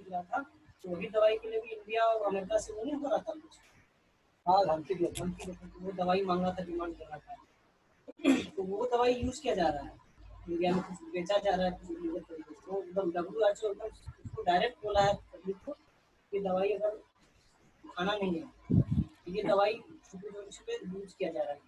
रहा था, तो वही दवाई के लिए भी इंडिया और अमेरिका से वो नहीं हो रहा था कुछ। हाँ, धमकी दिया, तो वो दवाई मांग रहा था, डिमांड कर रहा था। तो वो दवाई यूज़ किया जा रहा है, इंडिया में कुछ बेचा जा रहा है, कुछ illegal तरीके से। तो एकदम WHO एकदम उसको डायरेक्ट बोला है पब्लिक को कि दवाई अगर खाना नहीं है, ये दवाई छोटे-छोटे पे यूज़ किया जा रहा है।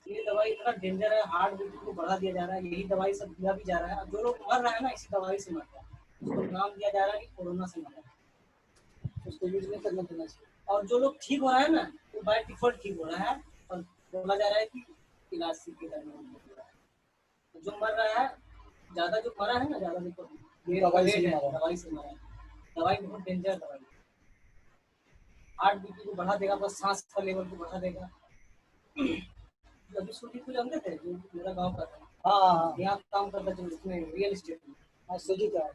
ये दवाई इतना डेंजर है, हार्ट बीट को बढ़ा दिया जा रहा है, यही दवाई सब दिया भी जा रहा है। जो लोग मर रहा है ना, इसी दवाई से मर रहा है। उसको नाम दिया जा रहा है कि कोरोना से मर रहा है, उसको यूज़ नहीं करना देना चाहिए। और जो लोग ठीक हो रहा है ना, वो बाय डिफ़ॉल्ट ठीक हो रहा है, और बोला जा रहा है कि इलाज सीखे करना हो रहा है। तो जो मर रहा है, ज़्यादा जो मरा है ना, ज़्यादा देखो दवाई से मरा है, दवाई से मरा है। दवाई बहुत डेंजर दवाई है, हार्ट बीट को बढ़ा देगा, बस सांस का लेवल को बढ़ा देगा। अभी सुजीत को जानते थे, जो मेरा गाँव का था। हाँ, यहाँ काम करता था उसमें रियल एस्टेट में। हाँ, सुजीत है।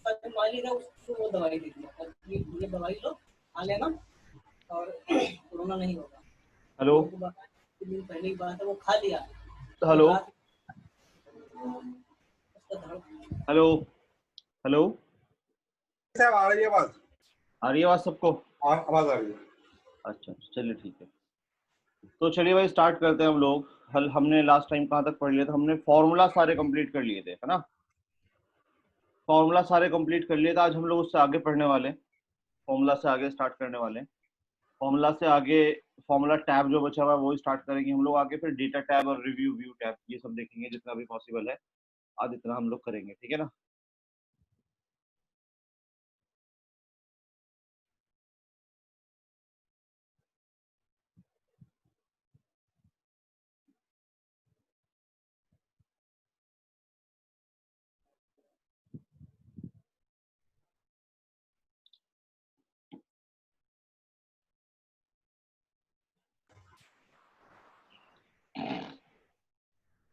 पर मालिक है, उसको वो दवाई दे दिया, और ये दवाई लो, खा लेना और कोरोना नहीं होगा। हेलो, लोगों को बताया, 3 दिन पहले की बात है, वो खा लिया। हेलो, रात उसका धड़ हेलो, हेलो, साहब आ रही है आवाज? आ रही है आवाज सबको? आवाज आ रही है। अच्छा, चलिए ठीक है। तो चलिए भाई स्टार्ट करते हैं हम लोग। हमने लास्ट टाइम कहाँ तक पढ़ लिया था? हमने फॉर्मूला सारे कंप्लीट कर लिए थे, है ना? फॉर्मूला सारे कंप्लीट कर लिए थे। आज हम लोग उससे आगे पढ़ने वाले हैं, फॉर्मूला से आगे स्टार्ट करने वाले हैं। फॉर्मूला से आगे फॉर्मूला टैब जो बचा हुआ है वो स्टार्ट करेंगे हम लोग आगे, फिर डेटा टैब और रिव्यू व्यू टैब, ये सब देखेंगे जितना भी पॉसिबल है। आज इतना हम लोग करेंगे, ठीक है ना?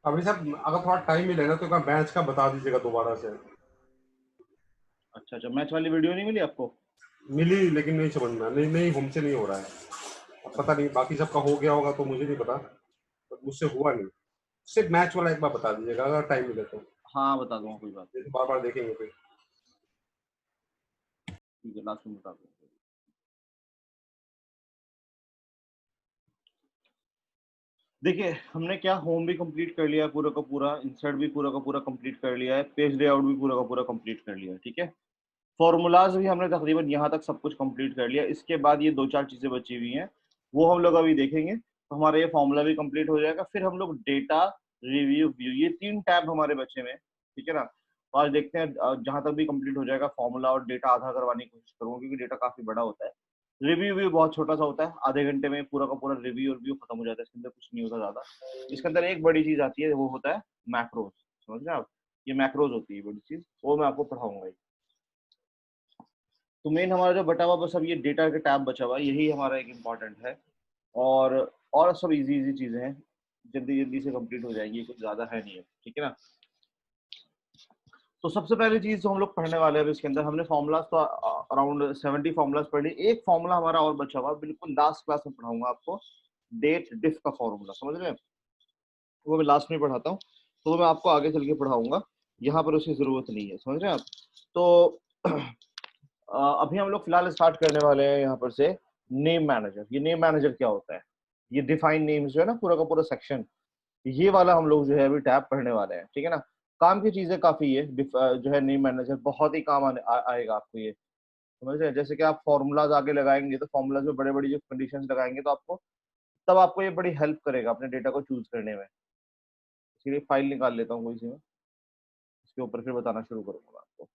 अभी साहब अगर थोड़ा टाइम मिले ना तो एक मैच का बता दीजिएगा दोबारा से। अच्छा अच्छा, मैच वाली वीडियो नहीं मिली आपको? मिली लेकिन नहीं समझ में, नहीं नहीं हमसे नहीं हो रहा है। अब पता नहीं बाकी सबका हो गया होगा तो मुझे नहीं पता, पर मुझसे हुआ नहीं। सिर्फ मैच वाला एक बार बता दीजिएगा अगर टाइम मिले तो। हाँ बता दूंगा, कोई बात नहीं। बार बार देखेंगे फिर। ठीक है, लास्ट में बता दूंगा। देखिए हमने क्या होम भी कंप्लीट कर लिया है पूरा का पूरा, इंसर्ट भी पूरा का पूरा कंप्लीट कर लिया है, पेज लेआउट भी पूरा का पूरा कंप्लीट कर लिया है, ठीक है। फॉर्मूलाज भी हमने तकरीबन यहाँ तक सब कुछ कंप्लीट कर लिया। इसके बाद ये दो चार चीजें बची हुई हैं, वो हम लोग अभी देखेंगे। तो हमारा ये फॉर्मूला भी कंप्लीट हो जाएगा, फिर हम लोग डेटा, रिव्यू, व्यू, ये 3 टैब हमारे बचे हुए हैं, ठीक है ना। तो आज देखते हैं, जहां तक भी कंप्लीट हो जाएगा फॉर्मूला और डेटा आधा करवाने की कोशिश करूंगा, क्योंकि डेटा काफी बड़ा होता है। रिव्यू व्यू बहुत छोटा सा होता है, आधे घंटे में पूरा का पूरा रिव्यू और व्यू खत्म हो जाता है, इसके अंदर कुछ नहीं होता ज्यादा। इसके अंदर एक बड़ी चीज आती है, वो होता है मैक्रोज, समझ रहे हैं आप? ये मैक्रोज होती है बड़ी चीज, वो मैं आपको पढ़ाऊंगा। तो मेन हमारा जो बटा हुआ बस अब ये डेटा का टैब बचा हुआ है, यही हमारा एक इम्पॉर्टेंट है। और और सब इजी इजी चीजें हैं, जल्दी जल्दी से कंप्लीट हो जाएंगी, कुछ ज्यादा है नहीं है, ठीक है ना। तो सबसे पहली चीज जो हम लोग पढ़ने वाले हैं इसके अंदर, हमने फॉर्मुलाज तो अराउंड 70 फॉर्मुलाज पढ़ लिए। एक फॉर्मुला हमारा और बचा हुआ, बिल्कुल लास्ट क्लास में पढ़ाऊंगा आपको, डेट डिफ का फॉर्मूला, समझ रहे हैं? वो मैं लास्ट में पढ़ाता हूँ, तो मैं आपको आगे चल के पढ़ाऊंगा, यहाँ पर उसकी जरूरत नहीं है, समझ रहे हैं आप? तो अभी हम लोग फिलहाल स्टार्ट करने वाले हैं यहाँ पर से नेम मैनेजर। ये नेम मैनेजर क्या होता है? ये डिफाइन नेम्स जो है ना, पूरा का पूरा सेक्शन, ये वाला हम लोग जो है अभी टैब पढ़ने वाले हैं, ठीक है ना। काम की चीजें काफी है, जो है नेम मैनेजर बहुत ही काम आएगा आपको ये, समझ रहे हैं? जैसे कि आप फॉर्मूलाज आगे लगाएंगे, तो फॉर्मूलाज में बड़े बड़ी जो कंडीशंस लगाएंगे, तो आपको तब आपको ये बड़ी हेल्प करेगा अपने डेटा को चूज करने में। इसलिए फाइल निकाल लेता हूँ कोई सी में, इसके ऊपर फिर बताना शुरू करूंगा आपको।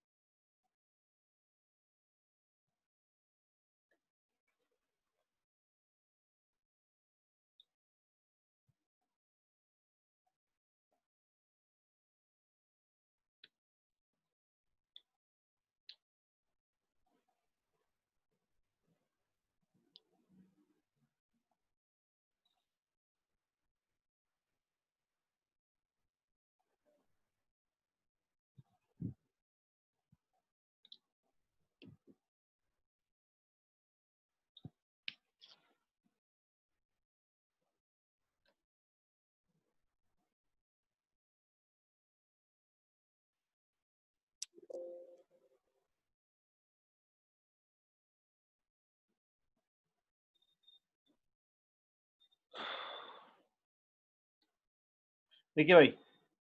देखिए भाई,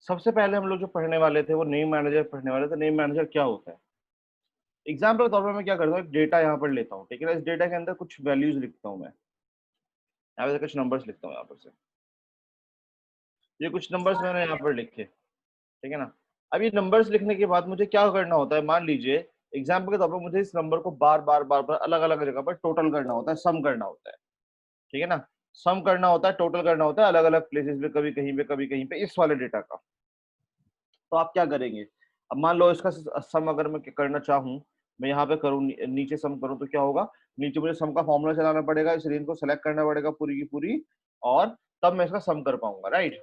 सबसे पहले हम लोग जो पढ़ने वाले थे वो नेम मैनेजर पढ़ने वाले थे। नेम मैनेजर क्या होता है? एग्जाम्पल के तौर पर मैं क्या करता हूँ, एक डेटा यहाँ पर लेता हूँ, ठीक है ना। इस डेटा के अंदर कुछ वैल्यूज लिखता हूँ मैं, यहाँ पे कुछ नंबर्स लिखता हूँ यहाँ पर से। ये कुछ नंबर्स मैंने यहाँ पर लिखे, ठीक है ना। अब ये नंबर्स लिखने के बाद मुझे क्या करना होता है, मान लीजिए एग्जाम्पल के तौर पर मुझे इस नंबर को बार बार अलग अलग जगह पर टोटल करना होता है, सम करना होता है, ठीक है ना। सम करना होता है, टोटल करना होता है अलग अलग प्लेसेस पे, कभी कहीं पे कभी कहीं पे, इस वाले डेटा का। तो आप क्या करेंगे, अब मान लो इसका सम अगर मैं करना चाहूँ, मैं यहाँ पे करूँ, नीचे सम करूँ, तो क्या होगा, नीचे मुझे सम का फॉर्मूला चलाना पड़ेगा, इस रेंज को सेलेक्ट करना पड़ेगा पूरी की पूरी, और तब मैं इसका सम कर पाऊंगा, राइट।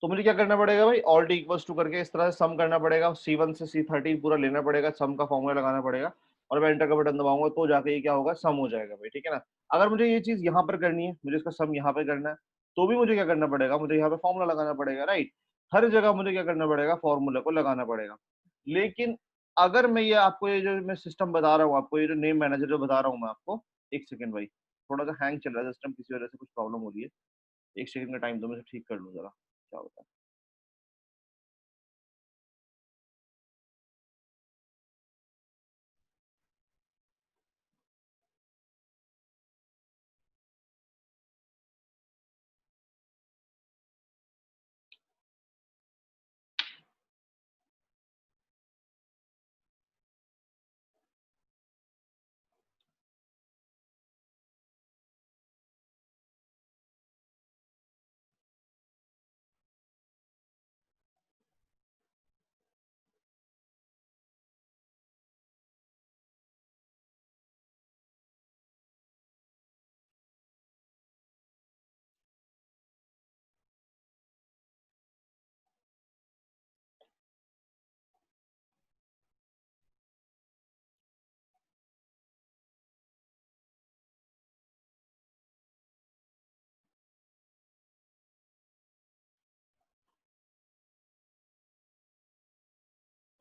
तो मुझे क्या करना पड़ेगा भाई, ऑल्ट इक्वल्स टू करके इस तरह से सम करना पड़ेगा, C1 से C13 पूरा लेना पड़ेगा, सम का फॉर्मूला लगाना पड़ेगा, और मैं एंटर का बटन दबाऊंगा तो जाके ये क्या होगा, सम हो जाएगा भाई, ठीक है ना। अगर मुझे ये चीज यहाँ पर करनी है, मुझे इसका सम यहाँ पे करना है, तो भी मुझे क्या करना पड़ेगा, मुझे यहाँ पे फॉर्मूला लगाना पड़ेगा, राइट। हर जगह मुझे क्या करना पड़ेगा, फॉर्मूला को लगाना पड़ेगा। लेकिन अगर मैं ये आपको, ये जो मैं सिस्टम बता रहा हूँ आपको, ये जो नेम मैनेजर जो बता रहा हूँ मैं आपको, एक सेकंड भाई, थोड़ा सा हैंग चल रहा है सिस्टम, किसी वजह से कुछ प्रॉब्लम हो रही है, एक सेकंड का टाइम दो, मैं ठीक कर लूँ जरा, क्या होता है।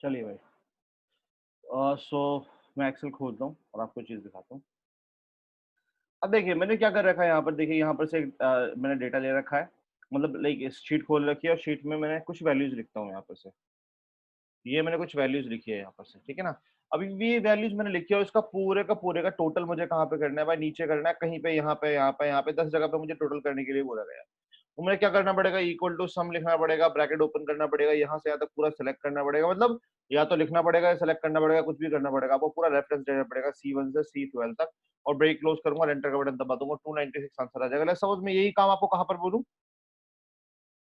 चलिए भाई, सो मैं एक्सेल खोलता हूँ और आपको चीज दिखाता हूँ। अब देखिए मैंने क्या कर रखा है यहाँ पर, देखिए यहाँ पर से मैंने डेटा ले रखा है, मतलब लाइक शीट खोल रखी है, और शीट में मैंने कुछ वैल्यूज लिखता हूँ यहाँ पर से, ये मैंने कुछ वैल्यूज लिखी है यहाँ पर से, ठीक है ना। अभी ये वैल्यूज मैंने लिखी है, इसका पूरे का टोटल मुझे कहाँ पे करना है भाई, नीचे करना है कहीं पे, यहाँ पे यहाँ पे यहाँ पे 10 जगह पे मुझे टोटल करने के लिए बोला गया है। तो मुझे क्या करना पड़ेगा, इक्वल टू सम लिखना पड़ेगा, ब्रैकेट ओपन करना पड़ेगा, यहाँ से यहाँ तक पूरा सेलेक्ट करना पड़ेगा, मतलब या तो लिखना पड़ेगा या सेलेक्ट करना पड़ेगा, कुछ भी करना पड़ेगा आपको, पूरा रेफरेंस देना पड़ेगा C1 से C12 तक, और ब्रेक क्लोज करूंगा, एंटर का बटन दबा दूंगा, 296 आंसर आ जाएगा। सपोज मैं यही काम आपको कहाँ पर बोलूँ,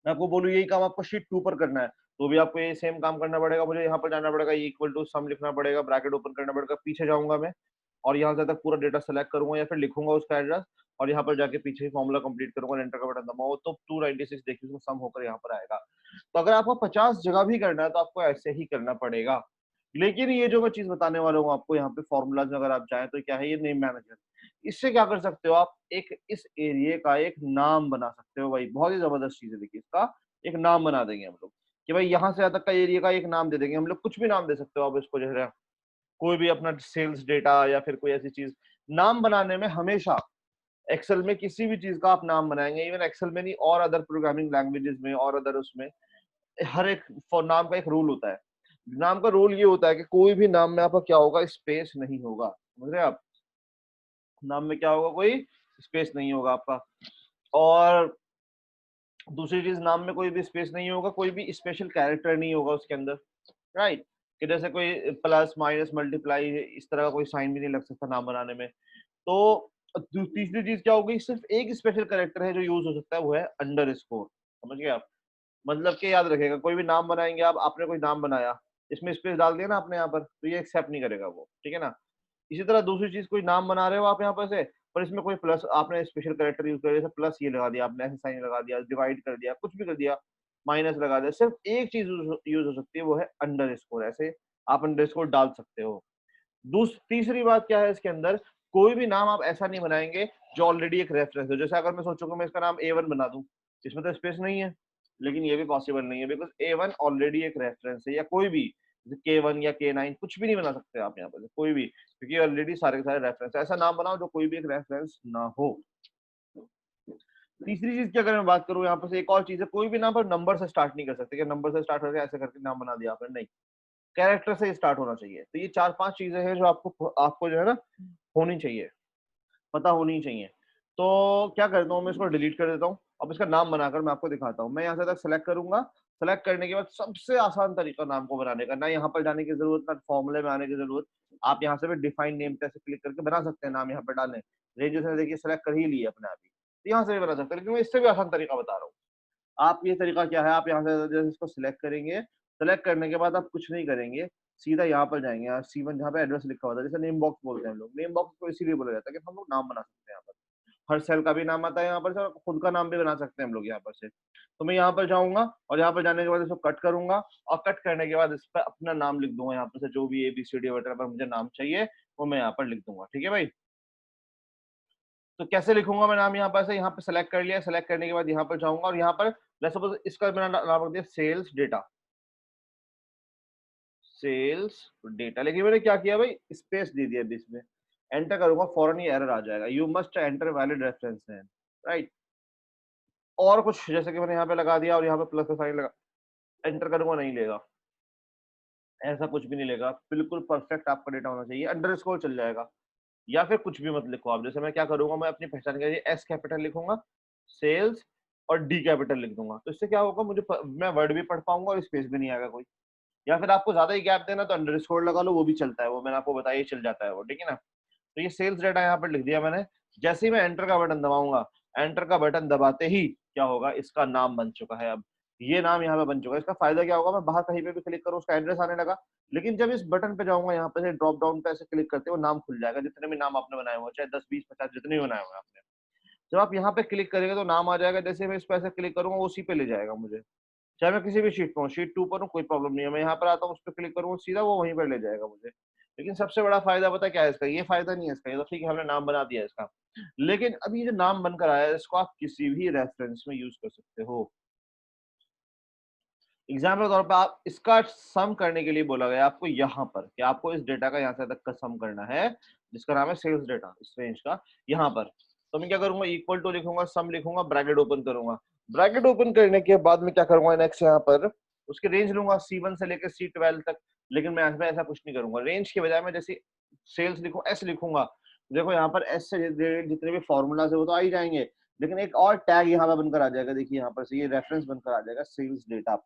मैं आपको बोलूँ यही काम आपको शीट 2 पर करना है, तो भी आपको ये सेम काम करना पड़ेगा, मुझे यहाँ पर जाना पड़ेगा, इक्वल टू सम लिखना पड़ेगा, ब्रैकेट ओपन करना पड़ेगा, पीछे जाऊंगा मैं, और यहाँ से तक पूरा डेटा सेलेक्ट करूंगा या फिर लिखूंगा उसका एड्रेस, और यहाँ पर जाके पीछे फॉर्मूला कंप्लीट करूंगा, एंटर का बटन दबाऊंगा, तो 296 देखिए उसका सम होकर यहाँ पर आएगा। तो अगर आपको 50 जगह भी करना है तो आपको ऐसे ही करना पड़ेगा। लेकिन ये जो मैं चीज बताने वाला हूँ आपको, यहाँ पे फॉर्मूलाज में अगर आप जाएं तो क्या है, ये नेम मैनेजर, इससे क्या कर सकते हो आप, एक इस एरिया का एक नाम बना सकते हो भाई, बहुत ही जबरदस्त चीज है। देखिए इसका एक नाम बना देंगे हम लोग, कि भाई यहाँ से यहाँ तक का एरिया का एक नाम दे देंगे हम लोग, कुछ भी नाम दे सकते हो आप इसको, जो है कोई भी अपना सेल्स डेटा या फिर कोई ऐसी चीज। नाम बनाने में हमेशा एक्सेल में किसी भी चीज का आप नाम बनाएंगे, इवन एक्सेल में नहीं और अदर प्रोग्रामिंग लैंग्वेजेस में और अदर उसमें, हर एक नाम का एक रूल होता है। नाम का रूल ये होता है कि कोई भी नाम में आपका क्या होगा, स्पेस नहीं होगा, समझ रहे हैं आप, नाम में क्या होगा, कोई स्पेस नहीं होगा आपका। और दूसरी चीज, नाम में कोई भी स्पेस नहीं होगा, कोई भी स्पेशल कैरेक्टर नहीं होगा उसके अंदर, राइट। कि जैसे कोई प्लस माइनस मल्टीप्लाई इस तरह का कोई साइन भी नहीं लग सकता नाम बनाने में। तो तीसरी चीज क्या होगी, सिर्फ एक स्पेशल कैरेक्टर है जो यूज हो सकता है, वो है अंडर स्कोर, समझ गए आप। मतलब कि याद रखेगा, कोई भी नाम बनाएंगे आप, आपने कोई नाम बनाया, इसमें स्पेस डाल दिया ना आपने यहाँ पर, तो ये एक्सेप्ट नहीं करेगा वो, ठीक है ना। इसी तरह दूसरी चीज, कोई नाम बना रहे हो आप यहाँ पर से, पर इसमें कोई प्लस आपने स्पेशल कैरेक्टर यूज कर, जैसे प्लस ये लगा दिया आपने, ऐसे साइन लगा दिया, डिवाइड कर दिया, कुछ भी कर दिया, माइनस लगा दिया, सिर्फ एक चीज यूज हो सकती है, वो है अंडर स्कोर, ऐसे आप अंडर स्कोर डाल सकते हो। तीसरी बात क्या है इसके अंदर, कोई भी नाम आप ऐसा नहीं बनाएंगे जो ऑलरेडी एक रेफरेंस हो। जैसे अगर मैं सोचूंगा मैं इसका नाम A1 बना दूं, इसमें तो स्पेस नहीं है, लेकिन ये भी पॉसिबल नहीं है बिकॉज A1 ऑलरेडी एक रेफरेंस है, या कोई भी K1 या K9 कुछ भी नहीं बना सकते आप यहाँ पर से, कोई भी, क्योंकि ऑलरेडी सारे के सारे रेफरेंस। ऐसा नाम बनाओ जो कोई भी एक रेफरेंस ना हो। तीसरी चीज की अगर मैं बात करूं यहाँ पर से, एक और चीज है, कोई भी नाम पर नंबर से स्टार्ट नहीं कर सकते कि नंबर से स्टार्ट करके ऐसे करके नाम बना दिया आपने, नहीं, कैरेक्टर से स्टार्ट होना चाहिए। तो ये 4-5 चीजें हैं जो आपको आपको जो है ना होनी चाहिए, पता होनी चाहिए। तो क्या करता हूँ मैं, इसको डिलीट कर देता हूँ। अब इसका नाम बनाकर मैं आपको दिखाता हूँ। मैं यहाँ से तक सेलेक्ट करूंगा। सेलेक्ट करने के बाद सबसे आसान तरीका नाम को बनाने का, ना यहाँ पर जाने की जरूरत, ना फॉर्मूले में आने की जरूरत। आप यहाँ से भी डिफाइन नेम पे ऐसे क्लिक करके बना सकते हैं नाम, यहाँ पर डालने। रेंजेस ने देखिए सेलेक्ट कर ही लिए अपने आप ही, तो यहाँ से भी बना सकते हैं, लेकिन मैं इससे भी आसान तरीका बता रहा हूँ। आप ये तरीका क्या है, आप यहाँ से जैसे इसको सिलेक्ट करेंगे, सेलेक्ट करने के बाद आप कुछ नहीं करेंगे, सीधा यहाँ पर जाएंगे, यहाँ C1 जहाँ पे एड्रेस लिखा होता है, जैसे नेम बॉक्स बोलते हैं हम लोग। नेम बॉक्स को इसीलिए बोला जाता है कि हम लोग नाम बना सकते हैं यहाँ पर, हर सेल का भी नाम आता है यहाँ पर से, और खुद का नाम भी बना सकते हैं हम लोग यहाँ पर से। तो मैं यहाँ पर जाऊंगा और यहाँ पर जाने के बाद इसको कट करूंगा, और कट करने के बाद इस पर अपना नाम लिख दूंगा यहाँ पर से, जो भी ABCD वगैरह पर मुझे नाम चाहिए वो मैं यहाँ पर लिख दूंगा। ठीक है भाई, तो कैसे लिखूंगा मैं नाम, यहाँ पर से, यहाँ पे सेलेक्ट कर लिया, सेलेक्ट करने के बाद यहाँ पर जाऊंगा और यहाँ पर सपोज इसका मैंने नाम रख दिया सेल्स डेटा, सेल्स डेटा। लेकिन मैंने क्या किया भाई, स्पेस दे दिया बीच में, एंटर करूंगा, फौरन ये एरर आ जाएगा, you must enter valid reference name, right. और कुछ जैसे कि मैंने यहाँ पे लगा दिया और यहाँ पे प्लस का साइन लगा, एंटर करूंगा, नहीं लेगा, ऐसा कुछ भी नहीं लेगा, बिल्कुल परफेक्ट आपका डेटा होना चाहिए। अंडरस्कोर चल जाएगा, या फिर कुछ भी मत लिखो आप। जैसे मैं क्या करूंगा, मैं अपनी पहचान के लिए S कैपिटल लिखूंगा, सेल्स और D कैपिटल लिख दूंगा। तो इससे क्या होगा, मैं वर्ड भी पढ़ पाऊंगा और स्पेस भी नहीं आएगा कोई। या फिर आपको ज्यादा ही गैप देना तो अंडरस्कोर लगा लो, वो भी चलता है, वो मैंने आपको बताया, चल जाता है वो, ठीक है ना। तो ये सेल्स डेटा यहाँ पर लिख दिया मैंने। जैसे ही मैं एंटर का बटन दबाऊंगा, एंटर का बटन दबाते ही क्या होगा, इसका नाम बन चुका है। अब ये नाम यहाँ पे बन चुका है। इसका फायदा क्या होगा, मैं बाहर कहीं पे भी क्लिक करूँ उसका एड्रेस आने लगा, लेकिन जब इस बटन पे जाऊंगा, यहाँ पे से ड्रॉप डाउन पे ऐसे क्लिक करते वो नाम खुल जाएगा, जितने भी नाम आपने बनाए हुए, चाहे 10, 20, 50 जितने भी बनाए हुए आपने। जब आप यहाँ पे क्लिक करेंगे तो नाम आ जाएगा। जैसे मैं इस पे ऐसे क्लिक करूंगा, उसी पे ले जाएगा मुझे, चाहे मैं किसी भी शीट पर हूँ, शीट 2 पर हूँ, कोई प्रॉब्लम नहीं है। मैं यहाँ पर आता हूँ, उस पर क्लिक करूंगा, सीधा वो वहीं पर ले जाएगा मुझे। लेकिन सबसे बड़ा फायदा पता क्या है इसका, ये फायदा नहीं है इसका, ये तो ठीक है हमने नाम बना दिया इसका, लेकिन अब ये जो नाम बनकर आया है, इसको आप किसी भी रेफरेंस में यूज कर सकते हो। एग्जाम्पल के तौर पर आप इसका सम करने के लिए बोला गया आपको यहाँ पर कि आपको इस डेटा का यहाँ से तक का सम करना है, जिसका नाम है सेल्स डेटा, इस रेंज का यहाँ पर। तो मैं क्या करूंगा, इक्वल टू लिखूंगा, सम लिखूंगा, ब्रैकेट ओपन करूंगा। ब्रैकेट ओपन करने के बाद में क्या करूंगा, नेक्स्ट यहाँ पर उसकी रेंज लूंगा C1 से लेकर C12 तक। लेकिन मैं ऐसा कुछ नहीं करूंगा, रेंज के बजाय मैं जैसे सेल्स लिखूँ, S लिखूंगा, देखो यहाँ पर S से जितने भी फॉर्मूलाज है वो तो आ ही जाएंगे, लेकिन एक और टैग यहाँ पर बनकर आ जाएगा, देखिए यहाँ पर से ये रेफरेंस बनकर आ जाएगा, सेल्स डेटा।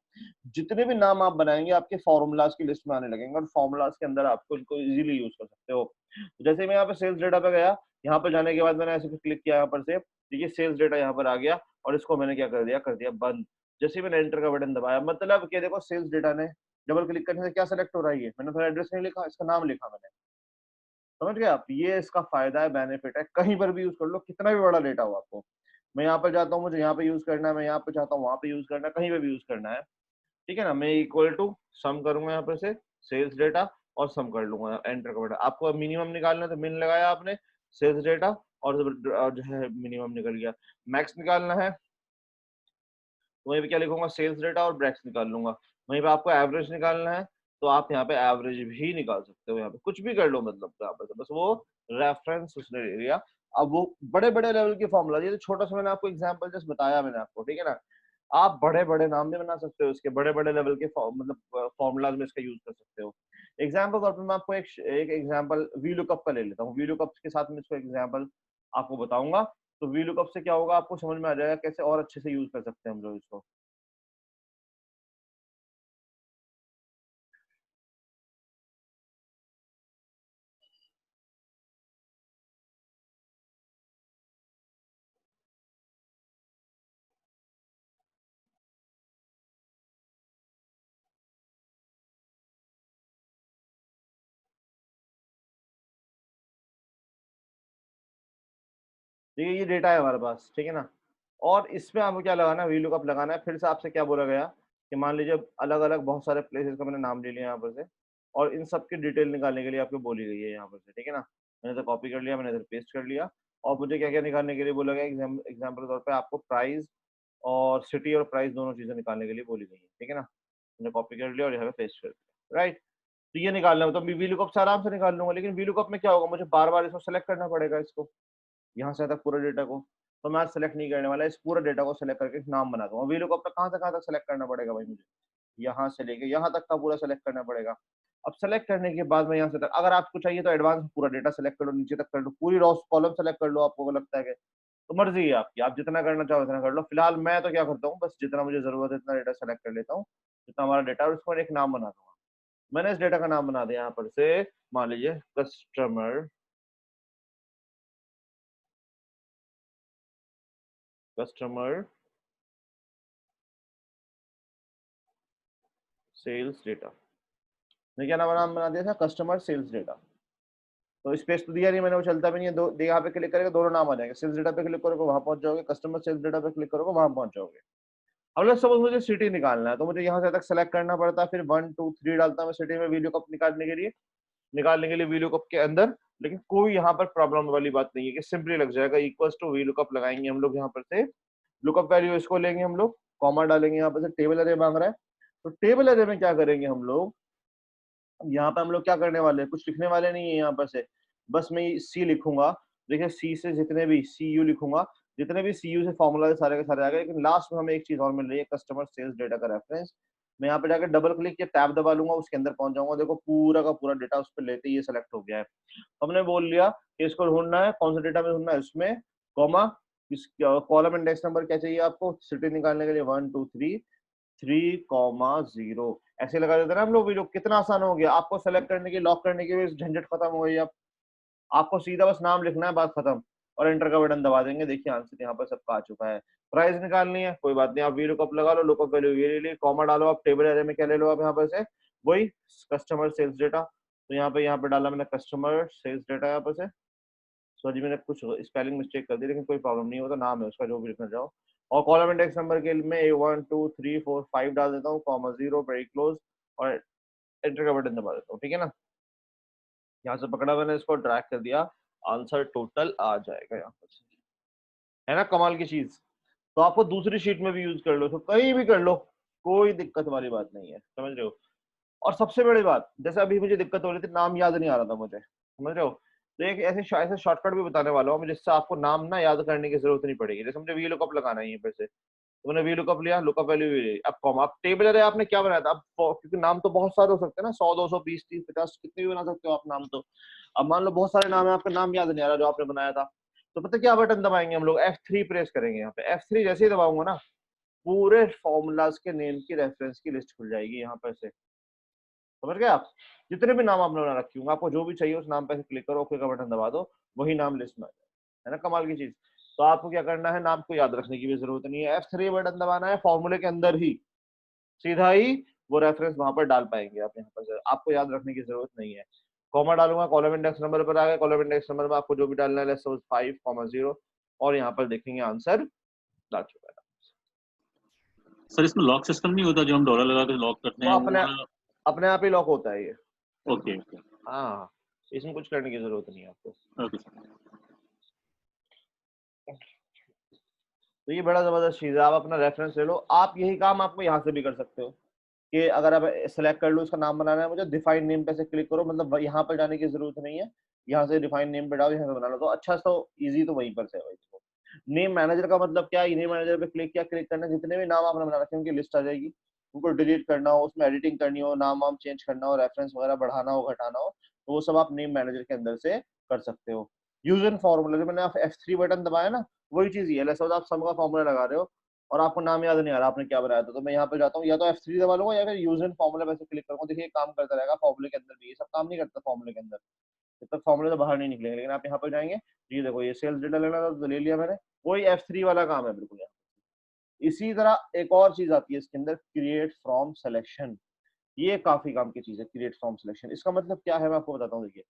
जितने भी नाम आप बनाएंगे आपके फॉर्मूलाज की लिस्ट में आने लगेंगे, और फॉर्मूलाज के अंदर आपको इनको इजीली यूज कर सकते हो। जैसे मैं यहाँ पे सेल्स डेटा पे गया, यहाँ पर जाने के बाद मैंने ऐसे क्लिक किया, यहाँ पर से देखिए सेल्स डेटा यहाँ पर आ गया, और इसको मैंने क्या कर दिया बंद। जैसे ही मैंने एंटर का बटन दबाया, मतलब क्या, देखो सेल्स डेटा ने डबल क्लिक करने से क्या सेलेक्ट हो रहा है, मैंने थोड़ा एड्रेस नहीं लिखा, इसका नाम लिखा मैंने। समझ गए आप, ये इसका फायदा है, बेनिफिट है, कहीं पर भी यूज कर लो, कितना भी बड़ा डेटा हो आपको। मैं यहाँ पर जाता हूँ, मुझे यहाँ पे यूज करना है, मैं यहाँ पे चाहता हूँ वहां पे यूज करना है, कहीं पे भी यूज करना है, ठीक है ना। मैं इक्वल टू सम करूंगा यहाँ पर से सेल्स डेटा, और सम कर लूंगा, एंटर का बटन। आपको मिनिमम निकालना है तो मिन लगाया आपने, सेल्स डेटा, और जो है मिनिमम निकल गया। मैक्स निकालना है तो वहीं पे क्या लिखूंगा, सेल्स डेटा, और ब्रैक्स निकाल लूंगा। वहीं पे आपको एवरेज निकालना है तो आप यहाँ पे एवरेज भी निकाल सकते हो, यहाँ पे कुछ भी कर लो, मतलब यहाँ पर बस वो रेफरेंस उसने ले लिया। अब वो बड़े बड़े लेवल की फॉर्मूला, ये तो छोटा सा मैंने आपको एग्जांपल जस्ट बताया मैंने आपको, ठीक है ना। आप बड़े बड़े नाम भी बना सकते हो इसके, बड़े बड़े लेवल के मतलब फॉर्मूलाज में इसका यूज कर सकते हो। एग्जाम्पल तौर पर मैं आपको एक एग्जाम्पल वी लुकअप का ले लेता हूँ। वी लुकअप के साथ में इसको एग्जाम्पल आपको बताऊंगा। तो वी लुकअप से क्या होगा, आपको समझ में आ जाएगा कैसे और अच्छे से यूज कर सकते हैं हम लोग इसको। देखिए ये डेटा है हमारे पास, ठीक है ना। और इसमें आपको क्या लगाना है, वी लुकअप लगाना है। फिर से आपसे क्या बोला गया कि मान लीजिए अलग अलग बहुत सारे प्लेसेस का मैंने नाम ले लिया यहाँ पर से, और इन सब की डिटेल निकालने के लिए आपको बोली गई है यहाँ पर से, ठीक है ना। मैंने तो कॉपी कर लिया, मैंने इधर पेस्ट कर लिया। और मुझे क्या क्या निकालने के लिए बोला गया, एग्जाम्पल के तौर पर आपको प्राइस और सिटी और प्राइस दोनों चीजें निकालने के लिए बोली गई है, ठीक है ना। मैंने कॉपी कर लिया और यहाँ पे पेस्ट कर दिया, राइट। तो ये निकालना है, तो वी लुकअप से आराम से निकाल लूंगा, लेकिन वी लुकअप में क्या होगा, मुझे बार बार इसको सेलेक्ट करना पड़ेगा, इसको यहाँ से तक पूरे डेटा को। तो मैं आज सेलेक्ट नहीं करने वाला, इस पूरे डेटा को सेलेक्ट करके नाम बना दूंगा। वी लुकअप में कहाँ तक सेलेक्ट करना पड़ेगा भाई मुझे, यहाँ से लेके यहाँ तक का पूरा सेलेक्ट करना पड़ेगा। अब सेलेक्ट करने के बाद में यहाँ से तक, अगर आपको चाहिए तो एडवांस पूरा डेटा सेलेक्ट कर लो, नीचे तक कर लो, पूरी रॉ कॉलम सेलेक्ट कर लो, आपको लगता है कि तो मर्जी है आपकी, आप जितना करना चाहो उतना कर लो। फिलहाल मैं तो क्या करता हूँ, बस जितना मुझे जरूरत है इतना डेटा सेलेक्ट कर लेता हूँ, जितना हमारा डेटा, और उसको एक नाम बना दूंगा। मैंने इस डेटा का नाम बना दिया यहाँ पर से, मान लीजिए कस्टमर सेल्स डेटा। मैं क्या नाम बना दिया था, कस्टमर सेल्स डेटा। तो स्पेस तो दिया नहीं मैंने, वो चलता भी नहीं है। दो यहाँ पे क्लिक करेंगे दोनों नाम आ जाएंगे, सेल्स डेटा पे क्लिक करोगे वहां पहुंच जाओगे, कस्टमर सेल्स डेटा पे क्लिक करोगे वहां पहुंच जाओगे। अब लोग सपोज मुझे सिटी निकालना है, तो मुझे यहाँ से तक सेलेक्ट करना पड़ता है, फिर 1 2 3 डालता मैं सिटी में वी लुकअप निकालने के लिए वी लुकअप के अंदर। लेकिन कोई यहाँ पर प्रॉब्लम वाली बात नहीं है कि सिंपली लग जाएगा, इक्वल्स टू वी लुकअप लगाएंगे हम लोग, यहाँ पर से लुकअप वैल्यू इसको लेंगे हम लोग, कॉमा डालेंगे, यहाँ पर से टेबल अरे मांग रहा है, तो टेबल अरे में क्या करेंगे हम लोग, यहाँ पे हम लोग क्या करने वाले हैं, कुछ लिखने वाले नहीं है यहाँ पर से, बस मैं सी लिखूंगा। देखिए सी से जितने भी सी यू लिखूंगा, जितने भी सी यू से फॉर्मूला सारे के सारे आ गए, लेकिन लास्ट में हमें एक चीज और मिल रही है, कस्टमर सेल्स डेटा का रेफरेंस। मैं यहाँ पे जाकर डबल क्लिक या टैब दबा लूंगा, उसके अंदर पहुंच जाऊंगा, देखो पूरा का पूरा डेटा उस पर लेते ही ये सेलेक्ट हो गया है। हमने बोल लिया कि इसको ढूंढना है, कौन सा डेटा में ढूंढना है, इसमें कॉमा, इस कॉलम इंडेक्स नंबर क्या चाहिए आपको, सिटी निकालने के लिए 1 2 3 3,0 ऐसे लगा देते ना हम लोग, वीडियो कितना आसान हो गया, आपको सेलेक्ट करने की, लॉक करने की भी झंझट खत्म हो गई। अब आपको सीधा बस नाम लिखना है, बात खत्म, और एंटर का बटन दबा देंगे, देखिए आंसर यहाँ पर सबका आ चुका है। प्राइस निकालनी है, कोई बात नहीं, आप वी लुकअप लगा लो, लुकअप वैल्यू ये ले ली, कॉमा डालो, आप टेबल एरे में क्या ले लो, आप यहाँ पर से वही कस्टमर सेल्स डेटा। तो यहाँ पे डाला मैंने कस्टमर सेल्स डेटा, यहाँ पर से सॉरी मैंने कुछ स्पेलिंग मिस्टेक कर दी, लेकिन कोई प्रॉब्लम नहीं होता, नाम है उसका जो भी लिखना चाहो। और कॉलम इंडेक्स नंबर के में 1 2 3 4 5 डाल देता हूँ, कॉमा 0 वेरी क्लोज, और एंटर का बटन दबा देता हूँ, ठीक है ना। यहाँ से पकड़ा मैंने, इसको ड्रैग कर दिया, आंसर टोटल आ जाएगा यहाँ पर से, है ना कमाल की चीज। तो आपको दूसरी शीट में भी यूज कर लो, तो कहीं भी कर लो, कोई दिक्कत वाली बात नहीं है, समझ रहे हो। और सबसे बड़ी बात, जैसे अभी मुझे दिक्कत हो रही थी, नाम याद नहीं आ रहा था मुझे, समझ रहे हो, तो एक ऐसे शॉर्टकट भी बताने वाला हूँ जिससे आपको नाम ना याद करने की जरूरत नहीं पड़ेगी। जैसे मुझे वी लुकअप लगाना है, फिर से तो मैंने वी लुकअप लिया, लुकअप वैल्यू भी, अब कॉमा, अब टेबल अरे आपने क्या बनाया था, अब क्योंकि नाम तो बहुत सारे हो सकते हैं ना, 100 200 20 30 50 कितने भी बना सकते हो आप नाम तो। अब मान लो बहुत सारे नाम है, आपका नाम याद नहीं आ रहा जो आपने बनाया था, तो पता क्या बटन दबाएंगे हम लोग, F3 प्रेस करेंगे। यहाँ पे F3 जैसे ही दबाऊंगा ना, पूरे फॉर्मूलाज के नेम की रेफरेंस की लिस्ट खुल जाएगी यहाँ पर से, समझ गए आप। जितने भी नाम आपने बना रखे होंगे, आपको जो भी चाहिए उस नाम पे क्लिक करो, ओके का बटन दबा दो, वही नाम लिस्ट में आ जाए, है ना कमाल की चीज। तो आपको क्या करना है, नाम को याद रखने की भी जरूरत नहीं है, F3 बटन दबाना है, फॉर्मूले के अंदर ही सीधा ही वो रेफरेंस वहां पर डाल पाएंगे आप, यहाँ पर आपको याद रखने की जरूरत नहीं है। कॉमा डालूंगा, कॉलम इंडेक्स नंबर पर आ गया, कॉलम इंडेक्स नंबर में आपको जो भी डालना है 5,0, और यहाँ पर देखेंगे आंसर डाल चुका है। सर इसमें लॉक सिस्टम नहीं होता, जो हम डॉलर लगा के लॉक करते हैं, वो अपने आप ही लॉक होता है ये। ओके ओके, हाँ, इसमें कुछ करने की जरूरत नहीं है आपको। ओके। तो ये बड़ा जबरदस्त चीज है, आप अपना रेफरेंस ले लो। आप यही काम आपको यहाँ से भी कर सकते हो कि अगर आप सेलेक्ट कर लो, इसका नाम बनाना है मुझे, डिफाइन नेम पे से क्लिक करो, मतलब यहाँ पर जाने की जरूरत नहीं है, यहाँ से डिफाइन नेम पे डालो, यहाँ से बना लो, तो अच्छा तो इजी तो वहीं पर से है भाई। नेम मैनेजर का मतलब क्या है, नेम मैनेजर पे क्लिक किया, क्लिक करना, जितने भी नाम आपने बना रखे हैं उनकी लिस्ट आ जाएगी, उनको डिलीट करना हो, उसमें एडिटिंग करनी हो, नाम वाम चेंज करना हो, रेफरेंस वगैरह बढ़ाना हो घटाना हो, तो वो सब आप नेम मैनेजर के अंदर से कर सकते हो। यूज एंड फॉर्मूला, जो मैंने F3 बटन दबाया ना, वही चीज ये है, सपोज आप सम का फॉर्मूला लगा रहे हो और आपको नाम याद नहीं आ रहा आपने क्या बनाया था, तो मैं यहाँ पे जाता हूँ, या तो F3 दबा लूंगा या फिर यूज एंड फॉर्मूला पे क्लिक करूंगा, देखिए काम करता रहेगा फॉर्मूले के अंदर भी, ये सब काम नहीं करता फॉर्मूले के अंदर, जब तक फॉर्मूले से बाहर नहीं निकलेंगे। लेकिन आप यहाँ पर जाएंगे, ये देखो ये सेल्स डेटा लेना था तो ले लिया मैंने, वही F3 वाला काम है बिल्कुल। इसी तरह एक और चीज आती है इसके अंदर, क्रिएट फ्रॉम सिलेक्शन, ये काफी काम की चीज है, क्रिएट फ्रॉम सिलेक्शन। इसका मतलब क्या है मैं आपको बताता हूँ। देखिए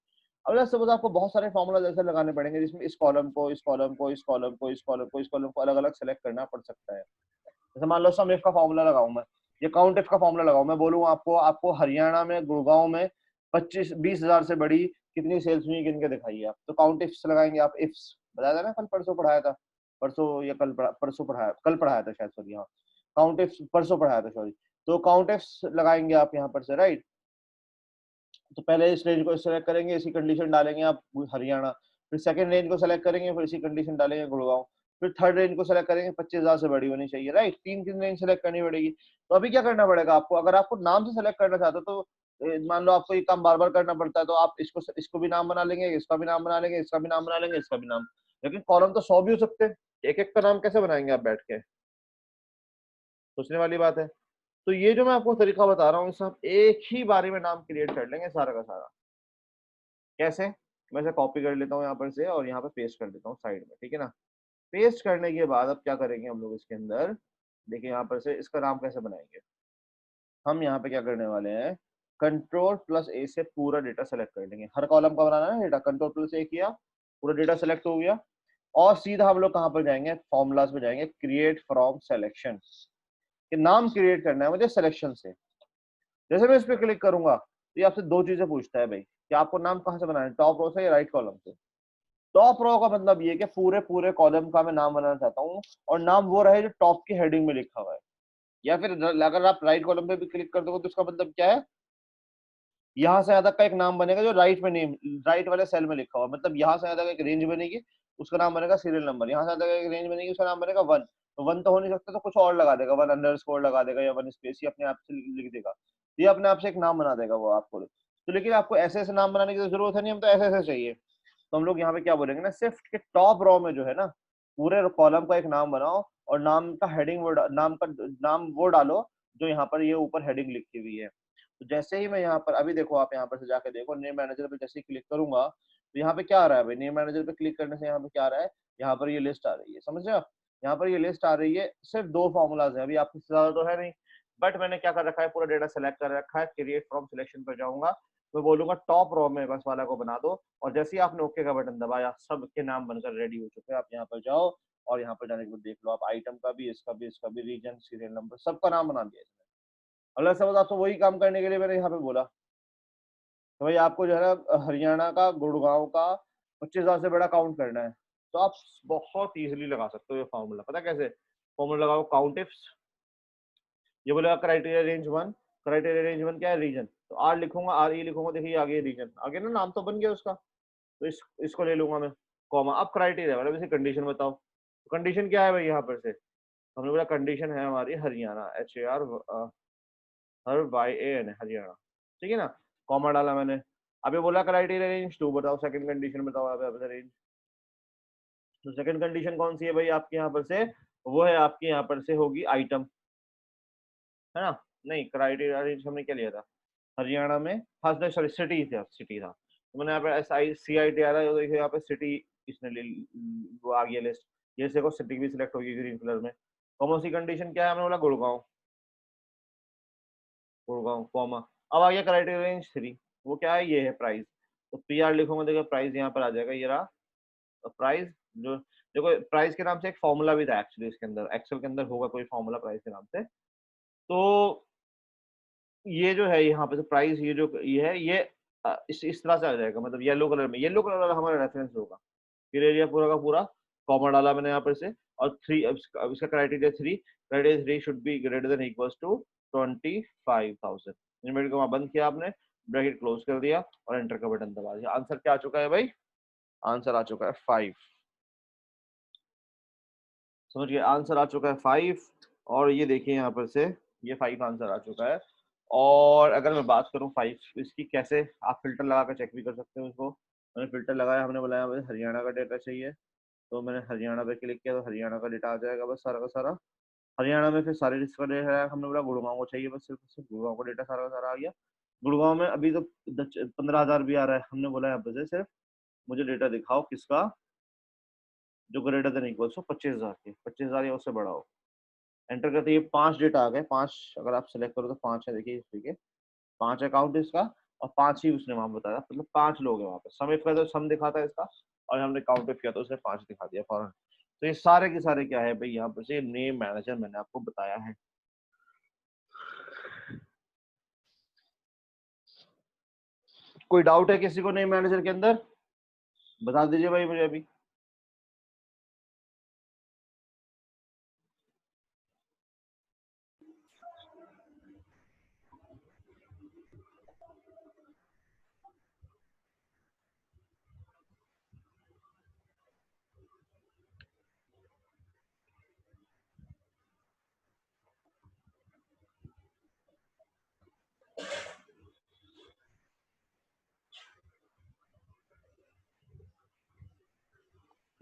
अब सपोज आपको बहुत सारे फॉर्मूला ऐसे लगाने पड़ेंगे जिसमें इस कॉलम को, इस कॉलम को, इस कॉलम को, इस कॉलम को, इस कॉलम को अलग अलग सेलेक्ट करना पड़ सकता है। जैसे मान लो सम इफ का फॉर्मूला लगाऊं मैं, ये काउंट इफ का फॉर्मूला लगाऊं, मैं बोलूँ आपको हरियाणा में गुड़गांव में 20,000 से बड़ी कितनी सेल्स हुई गिन के दिखाइए आप, तो काउंट इफ्स लगाएंगे आप, इफ्स बताया था ना कल परसों पढ़ाया था, परसों या परसों पढ़ाया, कल पढ़ाया था शायद, सॉरी हाँ काउंट इफ्स परसों पढ़ाया था सॉरी। तो काउंट इफ्स लगाएंगे आप यहाँ पर से, राइट। तो पहले इस रेंज को सिलेक्ट करेंगे, इसी कंडीशन डालेंगे आप हरियाणा, फिर सेकंड रेंज को सिलेक्ट करेंगे, फिर इसी कंडीशन डालेंगे गुड़गांव, फिर थर्ड रेंज को सिलेक्ट करेंगे 25,000 से बड़ी होनी चाहिए, राइट। तीन रेंज सिलेक्ट करनी पड़ेगी। तो अभी क्या करना पड़ेगा आपको, अगर आपको नाम से सिलेक्ट करना चाहते हो तो मान लो आपको ये काम बार बार करना पड़ता है, तो आप इसको भी नाम बना लेंगे, इसका भी नाम बना लेंगे, इसका भी नाम बना लेंगे, इसका भी नाम। लेकिन कॉलम तो 100 भी हो सकते हैं, एक एक का नाम कैसे बनाएंगे आप बैठ के, सोचने वाली बात है। तो ये जो मैं आपको तरीका बता रहा हूँ, इससे आप एक ही बारी में नाम क्रिएट कर लेंगे सारा का सारा। कैसे, मैं इसे कॉपी कर लेता हूँ यहाँ पर से और यहाँ पे पेस्ट कर देता हूँ साइड में, ठीक है ना। पेस्ट करने के बाद अब क्या करेंगे हम लोग इसके अंदर, देखिए यहाँ पर से इसका नाम कैसे बनाएंगे। हम यहाँ पे क्या करने वाले हैं, Ctrl+A से पूरा डेटा सेलेक्ट कर लेंगे। हर कॉलम का बनाना है डेटा, Ctrl+A किया, पूरा डेटा सेलेक्ट हो गया और सीधा हम लोग कहाँ पर जाएंगे, फॉर्मूलाज में जाएंगे, क्रिएट फ्रॉम सिलेक्शन। कि नाम क्रिएट करना है मुझे सिलेक्शन से। जैसे मैं इस पे क्लिक करूंगा तो ये आपसे दो चीजें पूछता है भाई कि आपको नाम कहाँ से बनाना है, टॉप रो से या राइट कॉलम से। टॉप रो का मतलब ये कि पूरे पूरे कॉलम का मैं नाम बनाना चाहता हूँ और नाम वो रहे जो टॉप की हेडिंग में लिखा हुआ है। या फिर अगर आप राइट कॉलम पे भी क्लिक कर दोगे तो उसका मतलब क्या है, यहाँ से ज्यादा का एक नाम बनेगा जो राइट में नेम, राइट वाले सेल में लिखा हुआ, मतलब यहाँ से ज्यादा का एक रेंज बनेगी, उसका नाम बनेगा सीरियल नंबर। यहाँ से ज्यादा का एक रेंज बनेगी, उसका नाम बनेगा 1। तो 1 तो हो नहीं सकता, तो कुछ और लगा देगा, 1 अंडरस्कोर लगा देगा या 1 स्पेस ही अपने आप से लिख देगा। ये अपने आप से एक नाम बना देगा वो आपको। तो लेकिन आपको ऐसे ऐसे नाम बनाने की तो जरूरत है नहीं, हम तो ऐसे ऐसे चाहिए। तो हम लोग यहाँ पे क्या बोलेंगे ना, शिफ्ट के टॉप रो में जो है ना, पूरे कॉलम का एक नाम बनाओ और नाम का हेडिंग वो नाम वो डालो जो यहाँ पर ये ऊपर हेडिंग लिखी हुई है। तो जैसे ही मैं यहाँ पर, अभी देखो आप यहाँ पर से जाके देखो, नेम मैनेजर पे जैसे ही क्लिक करूंगा तो यहाँ पे क्या आ रहा है भाई, नेम मैनेजर पे क्लिक करने से यहाँ पे क्या आ रहा है, यहाँ पर ये लिस्ट आ रही है, समझ रहे हो आप। यहाँ पर ये लिस्ट आ रही है, सिर्फ 2 फॉर्मूलाज है, अभी आपके ज्यादा तो है नहीं, बट मैंने क्या कर रखा है, पूरा डेटा सेलेक्ट कर रखा है। क्रिएट फ्रॉम सिलेक्शन पर जाऊंगा, मैं बोलूंगा टॉप रो में बस वाला को बना दो, और जैसे ही आपने ओके का बटन दबाया सबके नाम बनकर रेडी हो चुके हैं। आप यहाँ पर जाओ और यहाँ पर जाने के बाद देख लो आप, आइटम का भी, इसका भी, इसका भी, रीजन, सीरियल नंबर, सबका नाम बना दिया इसने। अल्लाह समझ, आपको वही काम करने के लिए मैंने यहाँ पे बोला। तो भाई आपको जो है ना हरियाणा का, गुड़गांव का 25,000 से बड़ा काउंट करना है, तो आप बहुत इजीली लगा सकते हो ये फॉर्मूला। पता कैसे, फॉर्मूला लगाओ काउंट इफ्स, ये बोलेगा क्राइटेरिया रेंज 1, क्राइटेरिया रेंज 1 क्या है, रीजन। तो आर लिखूंगा, आर ई लिखूंगा, देखिए आगे रीजन आगे ना, नाम तो बन गया उसका। तो इसको ले लूंगा मैं, कॉमा। अब क्राइटेरिया मतलब इसे कंडीशन बताओ, कंडीशन क्या है भाई, यहाँ पर से हमने बोला कंडीशन है हमारी हरियाणा, HAR हर YAN हरियाणा, ठीक है ना, कॉमा डाला मैंने। अभी बोला क्राइटेरिया रेंज 2 बताओ, सेकंड कंडीशन बताओ आप रेंज। तो सेकंड कंडीशन कौन सी है भाई आपके यहाँ पर से, वो है आपके यहाँ पर से होगी आइटम, है ना। नहीं, क्राइटेरिया रेंज हमने क्या लिया था हरियाणा में, हाँ सॉरी सिटी था, सिटी था। तो मैंने यहाँ पे SICIT आ रहा है, देखिए यहाँ पे सिटी इसने ले, वो आ गया लिस्ट। ये देखो सिटी भी सिलेक्ट होगी ग्रीन कलर में। कौन सी कंडीशन क्या है, हमने बोला गुड़गांव, गुड़गांव कॉमा। अब आ गया क्राइटेरिया रेंज 3, वो क्या है, ये है प्राइस। तो PR लिखूंगा, देखो प्राइस यहाँ पर आ जाएगा, ये रहा प्राइस। जो देखो प्राइस के नाम से एक फॉर्मूला भी था एक्चुअली इसके अंदर, एक्सेल के अंदर होगा कोई फॉर्मूला प्राइस के नाम से। तो ये जो है यहाँ पे तो प्राइस, ये जो ये है, ये इस तरह से आ जाएगा, मतलब येलो कलर में, येलो कलर वाला हमारा रेफरेंस होगा। फिर एरिया पूरा का पूरा कॉमा डाला मैंने यहाँ पर से, और 3 अब इसका criteria 3 should be greater than equals to 25,000। Inverted comma बंद किया आपने, ब्रैकेट क्लोज कर दिया और एंटर का बटन दबा दिया। आंसर क्या आ चुका है भाई, आंसर आ चुका है 5। समझ गए, आंसर आ चुका है 5। और ये देखिए यहाँ पर से ये 5 आंसर आ चुका है। और अगर मैं बात करूँ 5 इसकी, कैसे आप फिल्टर लगा कर चेक भी कर सकते हो इसको। मैंने फिल्टर लगाया, हमने बोला मुझे हरियाणा का डेटा चाहिए, तो मैंने हरियाणा पे क्लिक किया तो हरियाणा का डेटा आ जाएगा बस सारा का सारा। हरियाणा में फिर सारे डिस्क का डेटा है, हमने बोला गुड़गांव को चाहिए, बस सिर्फ गुड़गांव का डेटा सारा का सारा आ गया। गुड़गांव में अभी तो 15,000 भी आ रहा है, हमने बोला यहाँ पे सिर्फ मुझे डेटा दिखाओ किसका, जो ग्रेटर देन इक्वल्स हो 25,000 के, 25,000 या उससे बड़ा हो। एंटर करते ही 5 डेटा आ गए, 5 अगर आप सेलेक्ट करो तो 5 है, देखिए ठीक है, 5 अकाउंट है इसका, और 5 ही उसने वहां बताया, मतलब 5 लोग हैं वहां पे। सम इफ का तो सम दिखाता है इसका, और हमने काउंट इफ किया तो उसने 5 दिखा दिया फौरन। तो ये सारे के सारे क्या है भाई, यहाँ पर से नेम मैनेजर मैंने आपको बताया है। कोई डाउट है किसी को नेम मैनेजर के अंदर, बता दीजिए भाई मुझे अभी।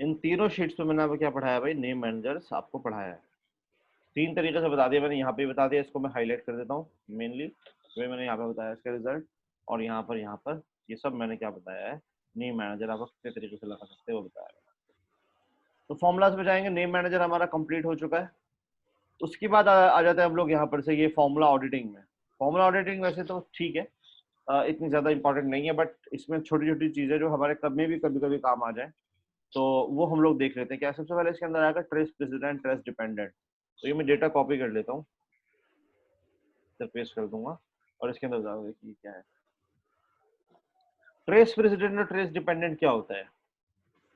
इन तीनों शीट्स पे मैंने आपको क्या पढ़ाया भाई, नेम मैनेजर्स आपको पढ़ाया है। 3 तरीके से बता दिया मैंने, यहाँ पे बता दिया, इसको मैं हाईलाइट कर देता हूँ मेनली, जो मैंने यहाँ पे बताया इसका रिजल्ट, और यहाँ पर ये सब मैंने क्या बताया है, नेम मैनेजर आपको कितने तरीके से लगा सकते हैं वो बताया है। तो फॉर्मूलाज में जाएंगे, नेम मैनेजर हमारा कंप्लीट हो चुका है। उसके बाद आ जाते हैं हम लोग यहाँ पर से ये फॉर्मूला ऑडिटिंग में। फॉर्मूला ऑडिटिंग वैसे तो ठीक है, इतनी ज्यादा इंपॉर्टेंट नहीं है, बट इसमें छोटी छोटी चीजें जो हमारे कभी कभी काम आ जाए तो वो हम लोग देख लेते हैं। क्या सबसे पहले इसके अंदर आएगा ट्रेस प्रेसिडेंट, ट्रेस डिपेंडेंट। तो ये मैं डेटा कॉपी कर लेता हूँ, इधर पेस्ट कर दूंगा और इसके अंदर जाओगे कि क्या है। ट्रेस प्रेसिडेंट और ट्रेस डिपेंडेंट क्या होता है,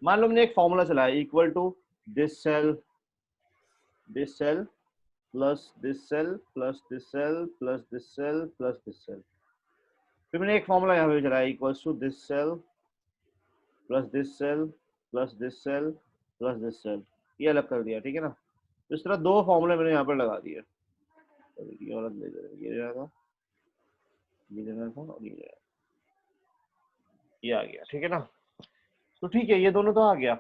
मान लो हमने एक फॉर्मूला चलाया equal to this cell plus this cell plus this cell plus this cell plus this cell. फिर मैंने एक फॉर्मूला यहाँ पे चलाया equal to this cell plus this cell plus this cell plus this cell, ये अलग कर दिया, ठीक है ना। इस तरह 2 फॉर्मूले मैंने यहाँ पर लगा दिए, ये अलग ले ये जाएगा, ये लेना था और ये जाएगा, ये आ गया, ठीक है ना। तो ठीक है, ये दोनों तो आ गया,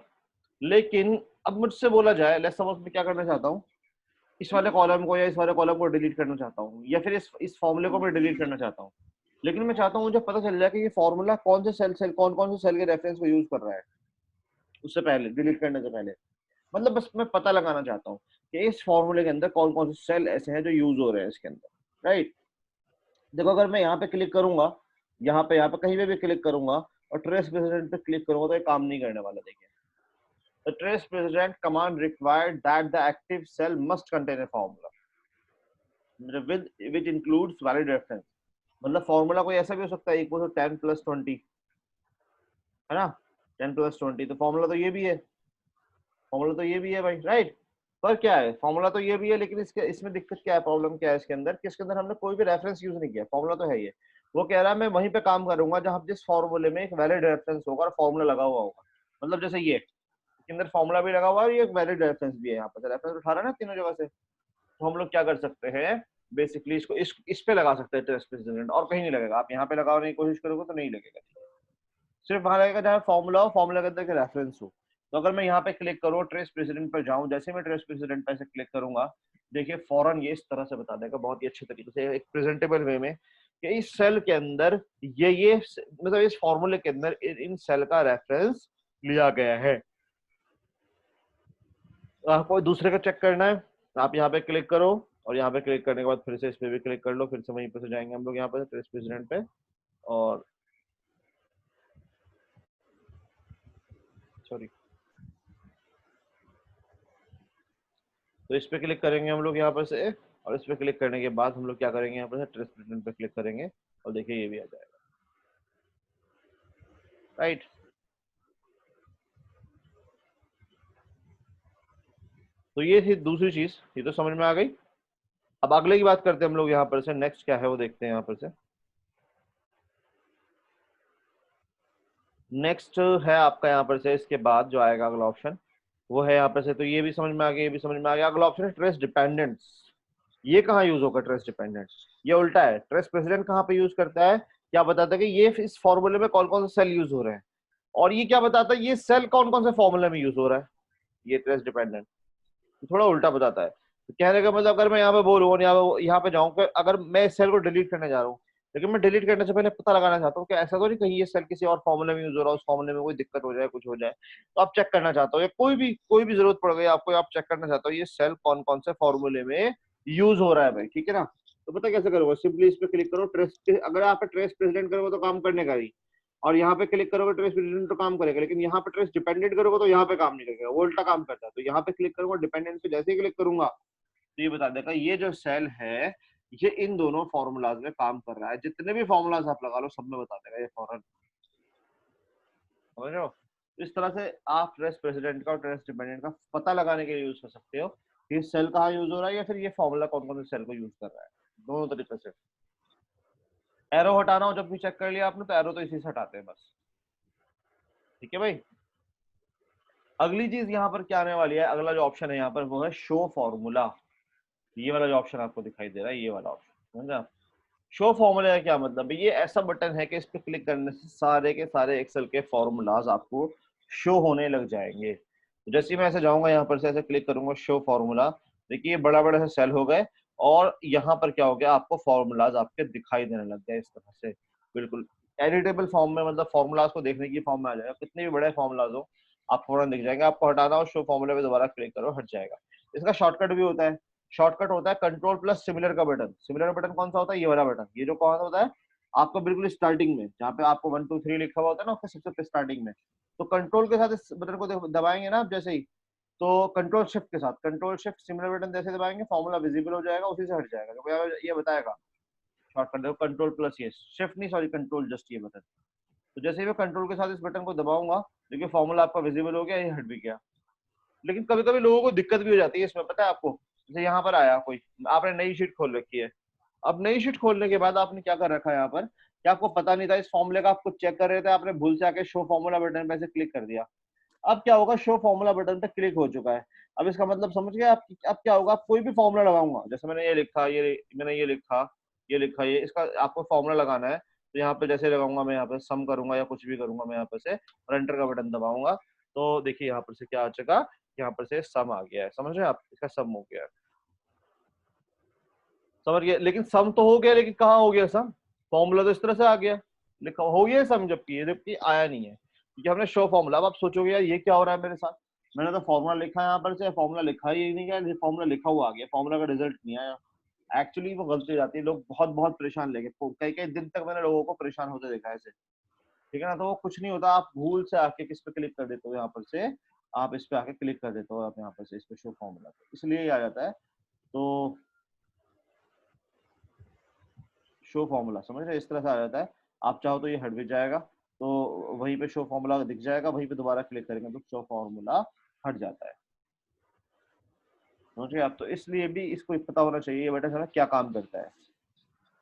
लेकिन अब मुझसे बोला जाए, लेट्स सपोज मैं क्या करना चाहता हूँ, इस वाले कॉलम को या इस वाले कॉलम को डिलीट करना चाहता हूँ, या फिर इस फॉर्मूले को मैं डिलीट करना चाहता हूँ, लेकिन मैं चाहता हूँ मुझे पता चल जाए कि ये फॉर्मूला कौन से सेल कौन से सेल के रेफरेंस को यूज कर रहा है उससे पहले, डिलीट करने से पहले। मतलब बस मैं पता लगाना चाहता हूँ कि इस फॉर्मूले के अंदर कौन कौन से सेल ऐसे हैं जो यूज हो रहे हैं इसके अंदर, राइट। देखो अगर मैं यहाँ पे क्लिक करूंगा, यहाँ पे कहीं पे भी क्लिक करूंगा और ट्रेस प्रेसिडेंट पे क्लिक करूंगा तो ये काम नहीं करने वाला। देखिए, the trace president command required that the active cell must contain a formula which includes valid reference। मतलब फॉर्मूला कोई ऐसा भी हो सकता है इक्वल टू 10 + 20, है ना, 10 + 20, तो फॉर्मूला तो ये भी है, फॉर्मूला तो ये भी है भाई, राइट। पर क्या है, फॉर्मूला तो ये भी है, लेकिन इसमें दिक्कत क्या है, प्रॉब्लम क्या है इसके अंदर, कि इसके अंदर हमने कोई भी रेफरेंस यूज नहीं किया, फॉर्मूला तो है ये। वो कह रहा है मैं वहीं पे काम करूंगा जहां जिस फॉर्मूले में एक वैलिड रेफरेंस होगा और फॉर्मूला लगा हुआ होगा। मतलब जैसे ये के अंदर फॉर्मूला भी लगा हुआ है और ये एक वैलिड रेफरेंस भी है, यहाँ पर रेफरेंस उठा रहा है ना तीनों जगह से, तो हम लोग क्या कर सकते हैं, बेसिकली इसको इस पे लगा सकते हैं ट्रेस प्रेसिडेंट, और कहीं नहीं लगेगा। आप यहाँ पे लगाने की कोशिश करोगे तो नहीं लगेगा, सिर्फ वहां लगेगा जहाँ फॉर्मूला हो, फॉर्मूला के अंदर रेफरेंस हो। तो अगर मैं यहाँ पे क्लिक करूँ ट्रेस प्रेसिडेंट पर जाऊँ, जैसे मैं ट्रेस प्रेसिडेंट पे से क्लिक करूंगा, देखिए फौरन ये इस तरह से बता देगा बहुत ही अच्छे तरीके से, एक प्रेजेंटेबल वे में, कि इस सेल के अंदर ये मतलब इस फॉर्मूले के अंदर इन सेल का रेफरेंस लिया गया है। आपको दूसरे का चेक करना है, आप यहाँ पे क्लिक करो और यहाँ पे क्लिक करने के बाद फिर से इस पे भी क्लिक कर लो, फिर से वहीं पे से जाएंगे हम लोग यहाँ पे ट्रेस प्रेसिडेंट पे, और सॉरी, तो इस पे क्लिक करेंगे हम लोग यहाँ पर से, और इस पे क्लिक करने के बाद हम लोग क्या करेंगे, यहाँ पर से ट्रेस प्रेसिडेंट पे क्लिक करेंगे और देखिए ये भी आ जाएगा, राइट। तो ये थी दूसरी चीज, ये तो समझ में आ गई। अब अगले की बात करते हैं हम लोग यहाँ पर से, नेक्स्ट क्या है वो देखते हैं यहाँ पर से। नेक्स्ट है आपका यहाँ पर से, इसके बाद जो आएगा अगला ऑप्शन वो है यहाँ पर से, तो ये भी समझ में आ गया, ये भी समझ में आ गया। अगला ऑप्शन है ट्रेस डिपेंडेंट्स। ये कहाँ यूज होगा ट्रेस डिपेंडेंट्स, ये उल्टा है, ट्रेस प्रेसिडेंट कहाँ पे यूज करता है, क्या बताता है कि ये इस फॉर्मूले में कौन कौन से सेल यूज हो रहे हैं, और ये क्या बताता है ये सेल कौन कौन से फॉर्मूले में यूज हो रहा है, ये ट्रेस डिपेंडेंट थोड़ा उल्टा बताता है। तो कहने का मतलब अगर मैं यहाँ पे बोलूँ और यहाँ पे जाऊँ कि अगर मैं इस सेल को डिलीट करने जा रहा हूँ, लेकिन मैं डिलीट करने से पहले पता लगाना चाहता हूँ कि ऐसा तो नहीं कहीं ये सेल किसी और फॉर्मूले में यूज हो रहा है, उस फॉर्मूले में कोई दिक्कत हो जाए, कुछ हो जाए, तो आप चेक करना चाहते हो, या कोई भी जरूरत पड़ गई आपको, आप चेक करना चाहते हो ये सेल कौन कौन से फॉर्मूले में यूज हो रहा है भाई, ठीक है ना। तो पता कैसे करोगे, सिंपली इस पे क्लिक करो, ट्रेस, अगर आप ट्रेस प्रेसिडेंट करोगे तो काम करने का ही, और यहाँ पे क्लिक करोगे ट्रेस प्रेसिडेंट तो काम करेगा, लेकिन यहाँ पे ट्रेस डिपेंडेंट करोगे तो यहाँ पे काम नहीं करेगा, वो उल्टा काम करता है। तो यहाँ पे क्लिक करूंगा, डिपेंडेंट पे जैसे ही क्लिक करूंगा तो ये बता देगा ये जो सेल है ये इन दोनों फॉर्मूलाज में काम कर रहा है, जितने भी फॉर्मूलाज आप लगा लो सब में बता देगा ये फौरन, समझ रहे हो। इस तरह से आप ट्रेस प्रेसिडेंट का और ट्रेस डिपेंडेंट का पता लगाने के लिए यूज कर सकते हो कि सेल कहाँ यूज हो रहा है, या फिर ये फॉर्मूला कौन कौन से सेल को यूज कर रहा है, दोनों तरीके से। एरो हटाना हो जब भी चेक कर लिया आपने तो एरो तो इसी से हटाते हैं बस, ठीक है भाई। अगली चीज यहाँ पर क्या आने वाली है, अगला जो ऑप्शन है यहाँ पर वो है शो फॉर्मूला। ये वाला जो ऑप्शन आपको दिखाई दे रहा है, ये वाला ऑप्शन, समझा। शो फॉर्मूला का क्या मतलब है, ये ऐसा बटन है कि इस पे क्लिक करने से सारे के सारे एक्सेल के फॉर्मूलाज आपको शो होने लग जाएंगे। जैसे ही मैं ऐसे जाऊंगा यहाँ पर से ऐसे क्लिक करूंगा शो फॉर्मूला, देखिए ये बड़ा बड़ा से सेल हो गए और यहाँ पर क्या हो गया, आपको फॉर्मूलाज आपके दिखाई देने लग गए इस तरह से, बिल्कुल एडिटेबल फॉर्म में, मतलब फॉर्मूलाज को देखने की फॉर्म में आ जाएगा, कितने भी बड़े फॉर्मूलाज हो आप फौरन दिख जाएंगे। आपको हटाना हो शो फॉर्मूला पे दोबारा क्लिक करो, हट जाएगा। इसका शॉर्टकट भी होता है, शॉर्टकट होता है कंट्रोल प्लस सिमिलर का बटन। सिमिलर बटन कौन सा होता है, ये वाला बटन, ये जो कौन होता है आपको बिल्कुल स्टार्टिंग में, जहाँ पे आपको 1 2 3 लिखा हुआ होता है ना, उसके सबसे स्टार्टिंग में। तो कंट्रोल के साथ इस बटन को दबाएंगे ना आप जैसे ही, तो कंट्रोल शिफ्ट के साथ, कंट्रोल शिफ्ट सिमिलर बटन जैसे दबाएंगे फॉर्मूला विजिबल हो जाएगा, उसी से हट जाएगा, जो ये बताएगा शॉर्टकट देखो, कंट्रोल प्लस ये शिफ्ट नहीं सॉरी कंट्रोल जस्ट ये बटन। तो जैसे ही मैं कंट्रोल के साथ इस बटन को दबाऊंगा, देखिए फॉर्मूला आपका विजिबल हो गया, ये हट भी गया। लेकिन कभी कभी लोगों को दिक्कत भी हो जाती है इसमें, पता है आपको, जैसे यहाँ पर आया कोई, आपने नई शीट खोल रखी है, अब नई शीट खोलने के बाद आपने क्या कर रखा है यहाँ पर, कि आपको पता नहीं था इस फॉर्मूले का, आपको चेक कर रहे थे, आपने भूल से आके शो फॉर्मूला बटन पे ऐसे क्लिक कर दिया। अब क्या होगा, शो फॉर्मूला बटन पे क्लिक हो चुका है। अब इसका मतलब समझ गए आप, अब क्या होगा, आप कोई भी फॉर्मूला लगाऊंगा, जैसे मैंने ये लिखा, ये मैंने ये लिखा, ये लिखा, ये इसका आपको फॉर्मूला लगाना है, तो यहाँ पे जैसे लगाऊंगा मैं, यहाँ पे सम करूंगा या कुछ भी करूंगा मैं यहाँ पर से, और एंटर का बटन दबाऊंगा, तो देखिए यहाँ पर से क्या आ चुका, यहाँ पर से सम आ गया है, समझ रहे हैं आप, इसका सम हो गया है, समझ गए। लेकिन सम तो हो गया, लेकिन कहाँ हो गया सम, फॉर्मूला तो इस तरह से आ गया, लिखा हो गया सम, जबकि आया नहीं है, क्योंकि हमने शो फॉर्मूला। अब आप सोचोगे यार ये क्या हो रहा है मेरे साथ, मैंने तो फॉर्मूला लिखा है यहाँ पर से, फॉर्मूला लिखा ही नहीं गया, फॉर्मूला लिखा हुआ आ गया, फॉर्मूला का रिजल्ट नहीं आया। एक्चुअली वो गलती हो जाती है, लोग बहुत बहुत परेशान लेके, कई कई दिन तक मैंने लोगों को परेशान होते देखा है ऐसे, ठीक है ना। तो वो कुछ नहीं होता, आप भूल से आके किस पे क्लिक कर देते हो, यहाँ पर से आप इस पे आके क्लिक कर देते हो, आप यहाँ पर से इस पे शो फॉर्मूला, इसलिए ये आ जाता है। तो शो फॉर्मूला समझ रहे, इस तरह से आ जाता है, आप चाहो तो ये हट भी जाएगा, तो वहीं पे शो फॉर्मूला दिख जाएगा, वहीं पे दोबारा क्लिक करेंगे तो शो फॉर्मूला हट जाता है, समझ गए आप। तो इसलिए भी इसको पता होना चाहिए ये बटन है क्या काम करता है।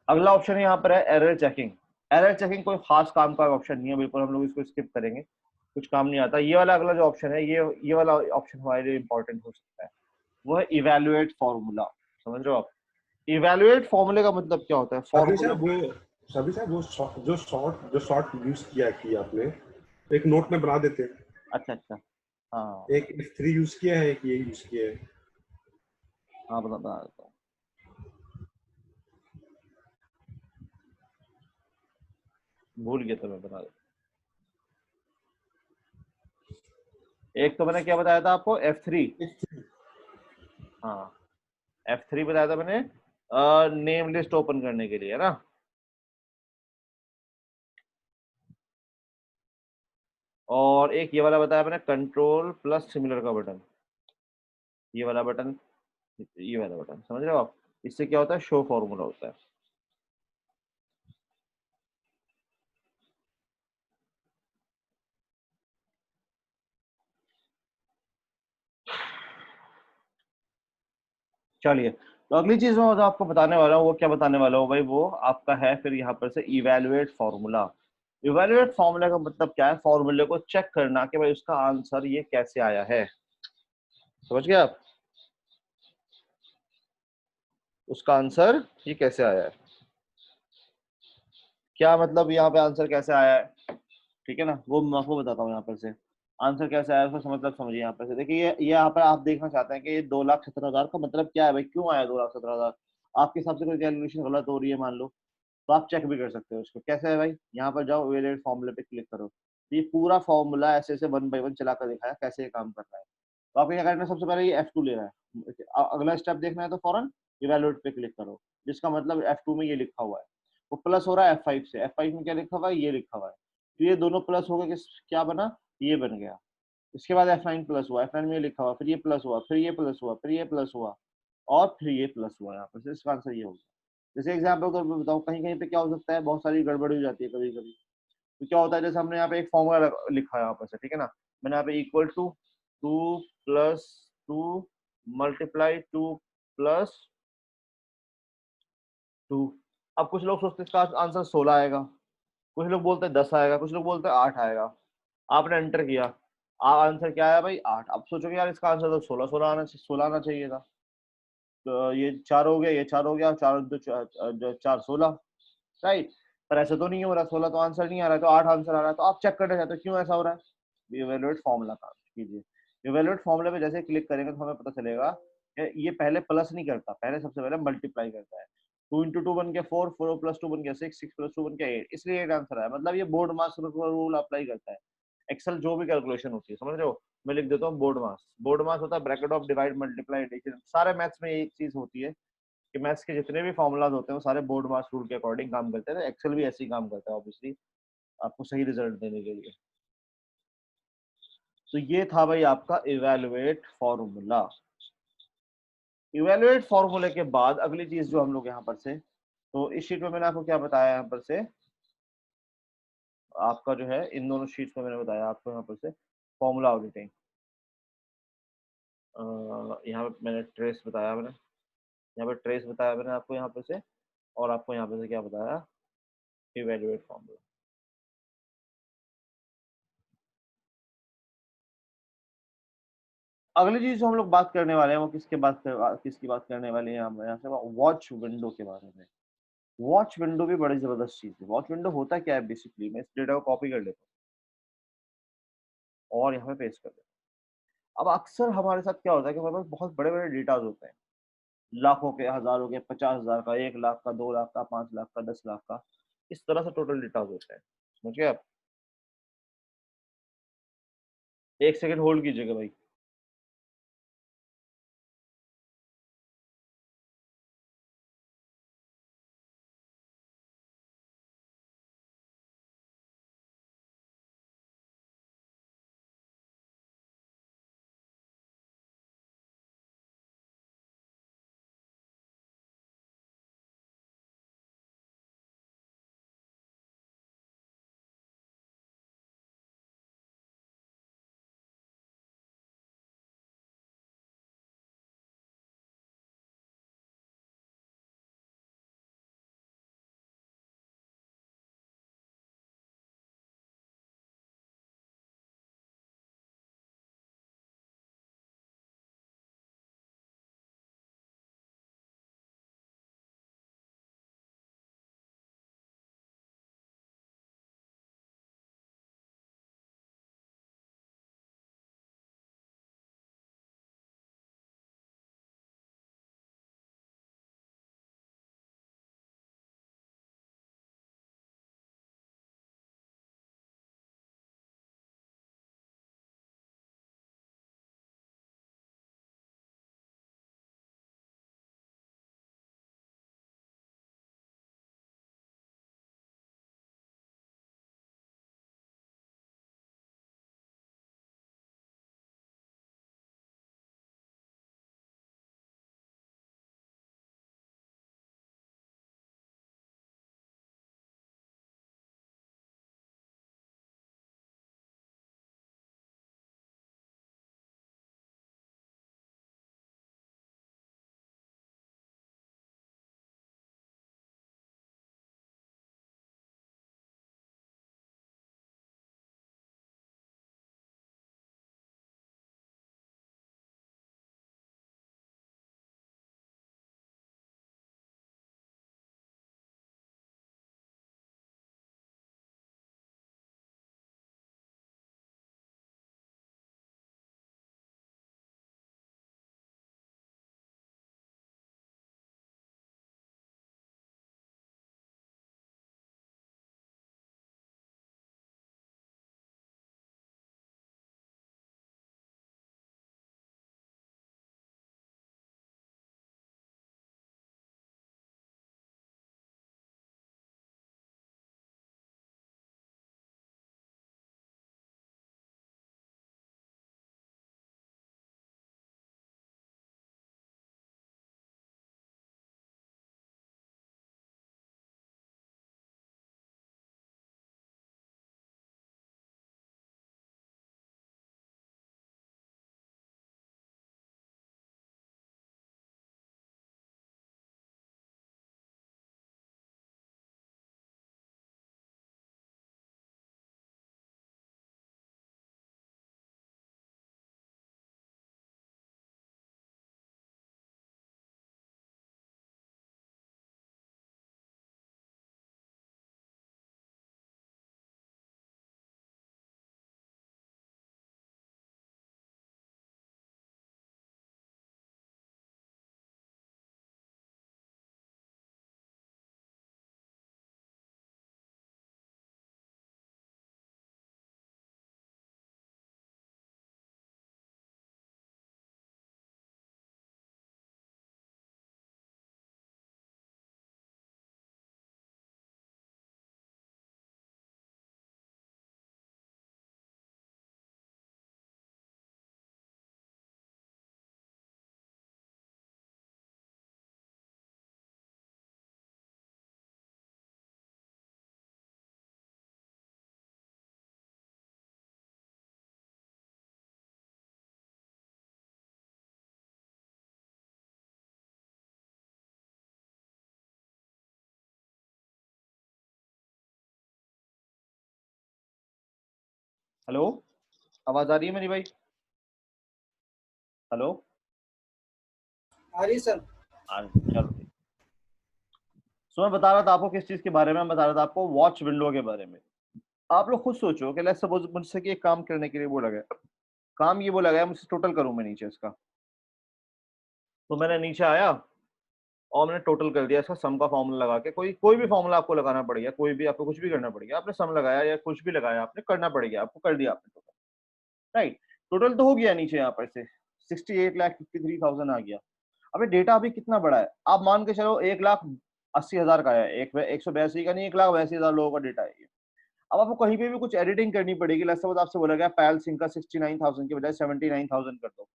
अगला ऑप्शन यहाँ पर है एरर चेकिंग। एरर चेकिंग कोई खास काम का ऑप्शन नहीं है, बिल्कुल हम लोग इसको स्किप करेंगे, कुछ काम नहीं आता। ये वाला अगला जो ऑप्शन है, ये वाला ऑप्शन हमारे लिए इंपॉर्टेंट हो सकता है, वो है इवेल्युएट फॉर्मूला। समझ रहे हो आप, इवेल्युएट फॉर्मूले का मतलब क्या होता है, सभी फॉर्मूला। साहब वो सभी साहब वो जो शॉर्ट यूज कि आपने एक नोट में बना देते हैं। अच्छा अच्छा, हाँ एक F3 यूज किया है, एक ये यूज किया है। हाँ बता देता हूँ। भूल गया था मैं, बता देता हूँ। एक तो मैंने क्या बताया था आपको, F3, हाँ F3 बताया था मैंने, नेम लिस्ट ओपन करने के लिए, है ना। और एक ये वाला बताया मैंने, कंट्रोल प्लस सिमिलर का बटन, ये वाला बटन, ये वाला बटन, समझ रहे हो आप। इससे क्या होता है, शो फॉर्मूला होता है। चलिए, तो अगली चीज मैं आपको बताने वाला हूँ, वो क्या बताने वाला हूँ भाई, वो आपका है फिर यहाँ पर से इवेलुएट फॉर्मूला। इवेलुएट फॉर्मूला का मतलब क्या है, फॉर्मूले को चेक करना कि भाई उसका आंसर ये कैसे आया है, समझ गए आप, उसका आंसर ये कैसे आया है, क्या मतलब यहाँ पे आंसर कैसे आया है, ठीक है ना, वो मैं आपको बताता हूँ यहाँ पर से आंसर कैसे आया, उसका मतलब समझिए। यहाँ पर से देखिए, ये यहाँ पर आप देखना चाहते हैं कि ये 2,17,000 का मतलब क्या है भाई, क्यों आया 2,17,000, आपके हिसाब से कोई कैलकुलेशन गलत हो रही है मान लो, तो आप चेक भी कर सकते हो उसको, कैसे है भाई, यहाँ पर जाओ इवेलुएट फॉर्मूले पे क्लिक करो, तो ये पूरा फॉर्मूला ऐसे ऐसे 1 बाय 1 चला कर दिखाया कैसे ये काम कर रहा है। तो आपको क्या करना है, सबसे पहले ये F2 ले रहा है, अगला स्टेप देखना है तो फौरन इवेलुएट पे क्लिक करो, जिसका मतलब F2 में ये लिखा हुआ है, वो प्लस हो रहा है F5 से, F5 में क्या लिखा हुआ है, ये लिखा हुआ है, तो ये दोनों प्लस हो गए, क्या बना, ये बन गया। इसके बाद F9 प्लस हुआ, F9 में ये लिखा हुआ, फिर ये प्लस हुआ, फिर ये प्लस हुआ, फिर ये प्लस हुआ, और फिर ये प्लस हुआ, यहाँ पर इसका आंसर ये होगा। जैसे एग्जाम्पल के तौर पर बताऊँ, कहीं कहीं पे क्या हो सकता है, बहुत सारी गड़बड़ी हो जाती है कभी कभी, तो क्या होता है, जैसे हमने यहाँ पे एक फॉर्मूला लिखा है यहाँ पर से, ठीक है ना, मैंने यहाँ पे इक्वल टू 2 + 2 मल्टीप्लाई 2 + 2। अब कुछ लोग सोचते हैं इसका आंसर 16 आएगा, कुछ लोग बोलते हैं 10 आएगा, कुछ लोग बोलते हैं 8 आएगा। आपने एंटर किया, आंसर क्या आया भाई, 8। अब सोचोगे यार इसका आंसर तो 16 आना चाहिए था, तो ये 4 हो गया, ये 4 हो गया, 4 2 4 16, राइट। पर ऐसा तो नहीं हो रहा, 16 तो आंसर नहीं आ रहा है, तो 8 आंसर आ रहा है, तो आप चेक करना चाहते हो क्यों ऐसा हो रहा है, इवैल्यूएट फॉर्मूला काम कीजिए। इवेलुएट फॉर्मूला पे जैसे क्लिक करेंगे तो हमें पता चलेगा कि ये पहले प्लस नहीं करता, पहले सबसे पहले मल्टीप्लाई करता है। 2 into 2 बन गया 4, 4 plus 2 बन गया 6, 6 plus 2 बन गया 8, इसलिए 8 आंसर आया। मतलब ये बोर्ड मास रूल अप्लाई करता है। एक्सेल जो भी कैलकुलेशन होती है, समझ रहे हो? मैं लिख देता हूँ बोर्ड मास। बोर्ड मास होता है bracket of divide multiply addition. सारे मैथ्स में एक चीज होती है कि मैथ्स के जितने भी फॉर्मुलाज होते हैं वो सारे बोर्ड मास रूल के अकॉर्डिंग काम करते हैं। एक्सेल भी ऐसे ही काम करता है ऑब्वियसली, आपको सही रिजल्ट देने के लिए। तो ये था भाई आपका इवेलुएट फॉर्मूला। इवेलुएट फॉर्मूले के बाद अगली चीज जो हम लोग यहाँ पर से, तो इस शीट में मैंने आपको क्या बताया, यहाँ पर से आपका जो है इन दोनों शीट्स में मैंने बताया आपको यहाँ पर से फॉर्मूला ऑडिटिंग। यहाँ पे मैंने ट्रेस बताया, मैंने यहाँ पे ट्रेस बताया मैंने आपको यहाँ पर से, और आपको यहाँ पर से क्या बताया, इवेलुएट फॉर्मूला। अगली चीज जो हम लोग बात करने वाले हैं वो किसकी बात करने वाले हैं हम यहाँ से, वॉच विंडो के बारे में। वॉच विंडो भी बड़ी जबरदस्त चीज है। वॉच विंडो होता क्या है बेसिकली, मैं इस डेटा को कॉपी कर लेता हूँ और यहाँ पे पेस्ट कर देता हूँ। अब अक्सर हमारे साथ क्या होता है कि हमारे पास बहुत बड़े बड़े डेटा होते हैं, लाखों के, हजारों के, 50,000 का, 1 लाख का, 2 लाख का, 5 लाख का, 10 लाख का, इस तरह से टोटल डेटा होता है। समझ गए आप? एक सेकंड होल्ड कीजिएगा भाई। हेलो, आवाज आ रही है मेरी भाई? हेलो, आ रही सर। चलो। सो मैं बता रहा था आपको किस चीज के बारे में, मैं बता रहा था आपको वॉच विंडो के बारे में। आप लोग खुद सोचो कि लेट्स सपोज मुझसे कि एक काम करने के लिए बोला गया, काम ये बोला गया मुझसे टोटल करूं मैं नीचे इसका। तो मैंने नीचे आया और मैंने टोटल कर दिया इसका, सम का फॉर्मूला लगा के। कोई कोई भी फॉर्मूला आपको लगाना पड़ेगा, कोई भी आपको कुछ भी करना पड़ेगा। आपने सम लगाया या कुछ भी लगाया, आपने करना पड़ेगा, आपको कर दिया आपने टोटल, राइट। टोटल तो हो गया नीचे यहाँ पर से 68,53,000 आ गया। अबे डेटा अभी कितना बड़ा है, आप मान के चलो 1,80,000 का है, 182 का नहीं, 1,82,000 लोगों का डेटा है ये। अब आपको कहीं पे भी कुछ एडिटिंग करनी पड़ेगी। लेट्स सपोज आपसे बोला गया पैल सिंह का 69,000 की बजाय 79,000 कर दो,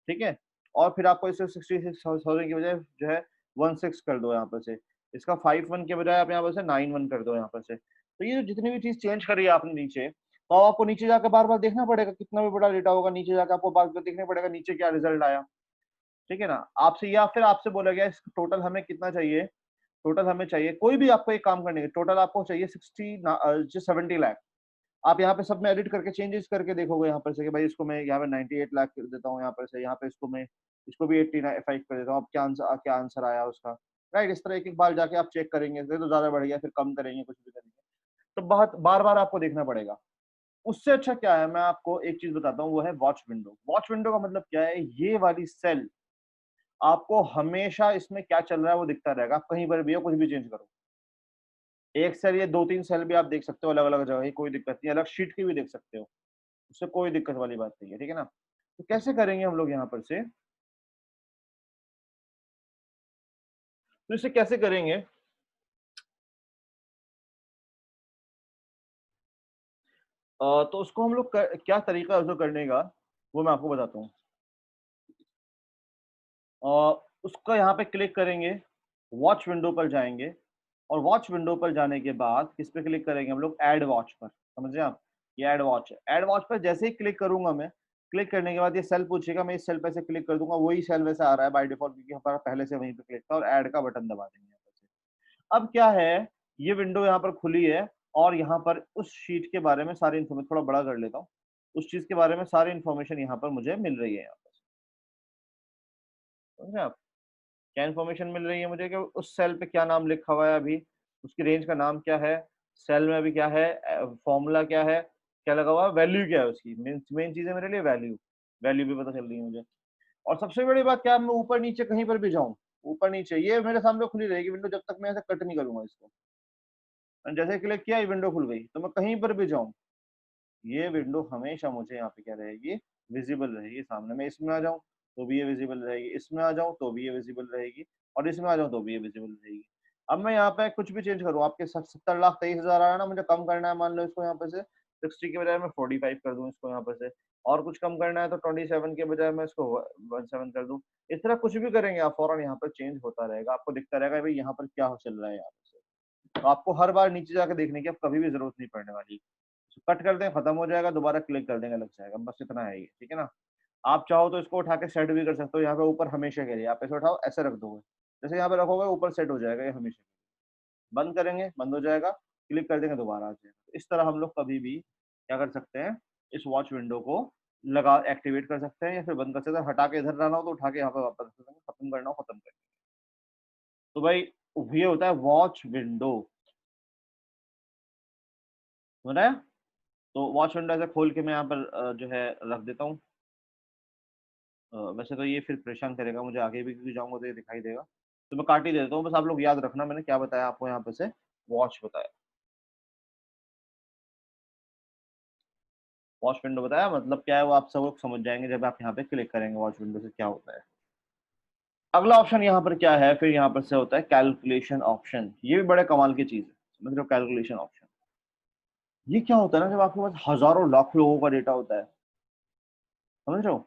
ठीक है। और फिर आपको इसे 66,000 की बजाय जो है 16 कर दो यहाँ पर से। इसका 51 के बजाय आप यहाँ पर से 91 कर दो यहाँ पर से। तो ये जो जितनी भी चीज चेंज करी है आपने नीचे, तो अब आपको नीचे जाकर बार बार देखना पड़ेगा। कितना भी बड़ा डेटा होगा, नीचे जाकर आपको बार बार देखना पड़ेगा नीचे क्या रिजल्ट आया, ठीक है ना। आपसे या फिर आपसे बोला गया टोटल हमें कितना चाहिए, टोटल हमें चाहिए, कोई भी आपको एक काम करने के टोटल आपको चाहिए 70 लाख। आप यहाँ पे सब में एडिट करके चेंजेस करके देखोगे यहाँ पर से कि भाई इसको मैं यहाँ पे 98 लाख कर देता हूँ, यहाँ पर से यहाँ पे इसको मैं इसको भी 85 कर देता हूँ। अब क्या आंसर आया उसका, राइट। इस तरह एक एक बार जाके आप चेक करेंगे, तो ज्यादा बढ़ गया फिर कम करेंगे, कुछ भी करेंगे, तो बहुत बार बार आपको देखना पड़ेगा। उससे अच्छा क्या है, मैं आपको एक चीज बताता हूँ, वो है वॉच विंडो। वॉच विंडो का मतलब क्या है, ये वाली सेल आपको हमेशा इसमें क्या चल रहा है वो दिखता रहेगा। आप कहीं पर भी हो, कुछ भी चेंज करो, एक सेल या 2-3 सेल भी आप देख सकते हो अलग अलग जगह, कोई दिक्कत नहीं। अलग शीट की भी देख सकते हो, उससे कोई दिक्कत वाली बात नहीं है, ठीक है ना। तो कैसे करेंगे हम लोग यहाँ पर से, तो इसे कैसे करेंगे, तो उसको हम लोग क्या तरीका है उसको करने का, वो मैं आपको बताता हूँ। उसका यहाँ पे क्लिक करेंगे, वॉच विंडो पर जाएंगे, और वॉच विंडो पर जाने के बाद किस पे क्लिक करेंगे हम लोग, ऐड वॉच पर। समझे आप, ये ऐड वॉच है। ऐड वॉच पर जैसे ही क्लिक करूंगा मैं, क्लिक करने के बाद ये सेल पूछेगा, मैं इस सेल पे से क्लिक कर दूंगा, वही सेल वैसे आ रहा है बाय डिफॉल्ट, क्योंकि हमारा पहले से वहीं पे क्लिक था, और ऐड का बटन दबा देंगे यहाँ पर से। अब क्या है, ये विंडो यहाँ पर खुली है, और यहाँ पर उस शीट के बारे में सारी इन्फॉर्मेशन, थोड़ा बड़ा कर लेता हूँ, उस चीज के बारे में सारी इन्फॉर्मेशन यहाँ पर मुझे मिल रही है यहाँ पर। समझे आप, क्या इन्फॉर्मेशन मिल रही है मुझे, कि उस सेल पे क्या नाम लिखा हुआ है अभी, उसकी रेंज का नाम क्या है, सेल में अभी क्या है, फॉर्मूला क्या है, क्या लगा हुआ है, वैल्यू क्या है उसकी। मेन चीज है मेरे लिए वैल्यू, वैल्यू भी पता चल रही है मुझे। और सबसे बड़ी बात क्या, मैं ऊपर नीचे कहीं पर भी जाऊं, ऊपर नीचे ये मेरे सामने खुली रहेगी विंडो, जब तक मैं ऐसे कट नहीं करूंगा इसको। जैसे क्लिक किया ये विंडो खुल गई, तो मैं कहीं पर भी जाऊं, ये विंडो हमेशा मुझे यहाँ पे क्या रहेगी, विजिबल रहेगी सामने। मैं इसमें आ जाऊँ तो भी ये विजिबल रहेगी, इसमें आ जाऊँ तो भी ये विजिबल रहेगी, और इसमें आ जाऊँ तो भी ये विजिबल रहेगी। अब मैं यहाँ पे कुछ भी चेंज करूँ, आपके 70,23,000 आ रहा है ना, मुझे कम करना है, मान लो इसको यहाँ पे से 60 के बजाय मैं 45 कर दूं इसको यहाँ पर से, और कुछ कम करना है तो 27 के बजाय मैं इसको 17 कर दूं। इस तरह कुछ भी करेंगे आप, फौरन यहाँ पर चेंज होता रहेगा, आपको दिखता रहेगा भाई यहाँ पर क्या चल रहा है यहाँ पे। तो आपको हर बार नीचे जाके देखने की अब कभी भी जरूरत नहीं पड़ने वाली। कट कर दें, खत्म हो जाएगा, दोबारा क्लिक कर देंगे, लग जाएगा, बस इतना है ये, ठीक है ना। आप चाहो तो इसको उठा के सेट भी कर सकते हो, यहाँ पे ऊपर हमेशा के लिए आप ऐसे उठाओ, ऐसे रख दोगे, जैसे यहाँ पे रखोगे ऊपर सेट हो जाएगा ये हमेशा। बंद करेंगे, बंद हो जाएगा, क्लिक कर देंगे, दोबारा आ जाएगा। इस तरह हम लोग कभी भी क्या कर सकते हैं, इस वॉच विंडो को लगा एक्टिवेट कर सकते हैं, या फिर बंद कर सकते हैं। हटा के इधर रहना हो तो उठा के यहाँ पे वापस रख सकते हैं, खत्म करना हो खत्म कर। तो भाई ये होता है वॉच विंडो, सुना है। तो वॉच विंडो ऐसे खोल के मैं यहाँ पर जो है रख देता हूँ। वैसे तो ये फिर परेशान करेगा मुझे आगे भी, क्योंकि जाऊंगा तो ये दिखाई देगा, तो मैं काट ही देता हूँ। बस आप लोग याद रखना मैंने क्या बताया आपको, यहाँ पे से वॉच बताया, वॉच विंडो बताया, मतलब क्या है वो आप सब लोग समझ जाएंगे जब आप यहाँ पे क्लिक करेंगे वॉच विंडो से क्या होता है। अगला ऑप्शन यहाँ पर क्या है, फिर यहाँ पर से होता है कैलकुलेशन ऑप्शन। ये भी बड़े कमाल की चीज है, समझ रहे हो, कैलकुलेशन ऑप्शन। ये क्या होता है ना, जब आपके पास हजारों लाखों लोगों का डेटा होता है, समझ रहे हो,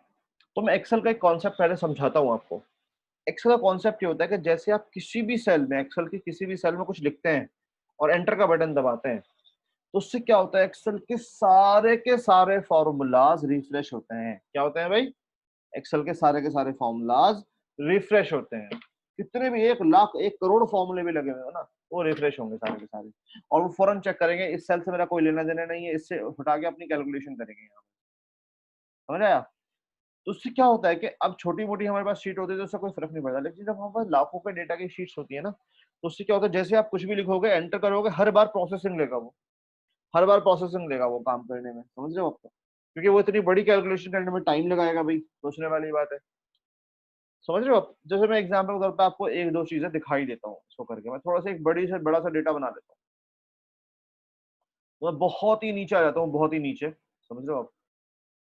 तो मैं एक्सेल का एक कॉन्सेप्ट पहले समझाता हूँ आपको। एक्सेल का कॉन्सेप्ट ये होता है कि जैसे आप किसी भी सेल में, एक्सेल के किसी भी सेल में कुछ लिखते हैं और एंटर का बटन दबाते हैं, तो उससे क्या होता है, एक्सेल के सारे फॉर्मूलाज रिफ्रेश होते हैं। क्या होते हैं भाई, एक्सेल के सारे फॉर्मूलाज रिफ्रेश होते हैं। कितने भी 1 लाख 1 करोड़ फॉर्मूले भी लगे हुए हो ना, वो रिफ्रेश होंगे सारे के सारे, और वो फौरन चेक करेंगे इस सेल से मेरा कोई लेना देना नहीं है, इससे हटा के अपनी कैलकुलेशन करेंगे यहाँ, समझ आया? तो उससे क्या होता है कि अब छोटी मोटी हमारे पास शीट होती है तो उससे कोई फर्क नहीं पड़ता, लेकिन जब हमारे पास लाखों के डेटा की शीट्स होती है ना, तो उससे क्या होता है, जैसे आप कुछ भी लिखोगे एंटर करोगे, हर बार प्रोसेसिंग लेगा वो, हर बार प्रोसेसिंग लेगा वो काम करने में, समझ रहे हो आपको? क्योंकि वो इतनी बड़ी कैलकुलेशन करने में टाइम लगाएगा भाई, सोचने वाली बात है, समझ रहे हो आप? जैसे मैं एग्जांपल के तौर पे आपको एक दो चीजें दिखाई देता हूँ इसको करके, मैं थोड़ा सा एक बड़ी से बड़ा सा डेटा बना लेता हूँ, तो मैं बहुत ही नीचे आ जाता हूँ, बहुत ही नीचे, समझ रहे हो आप?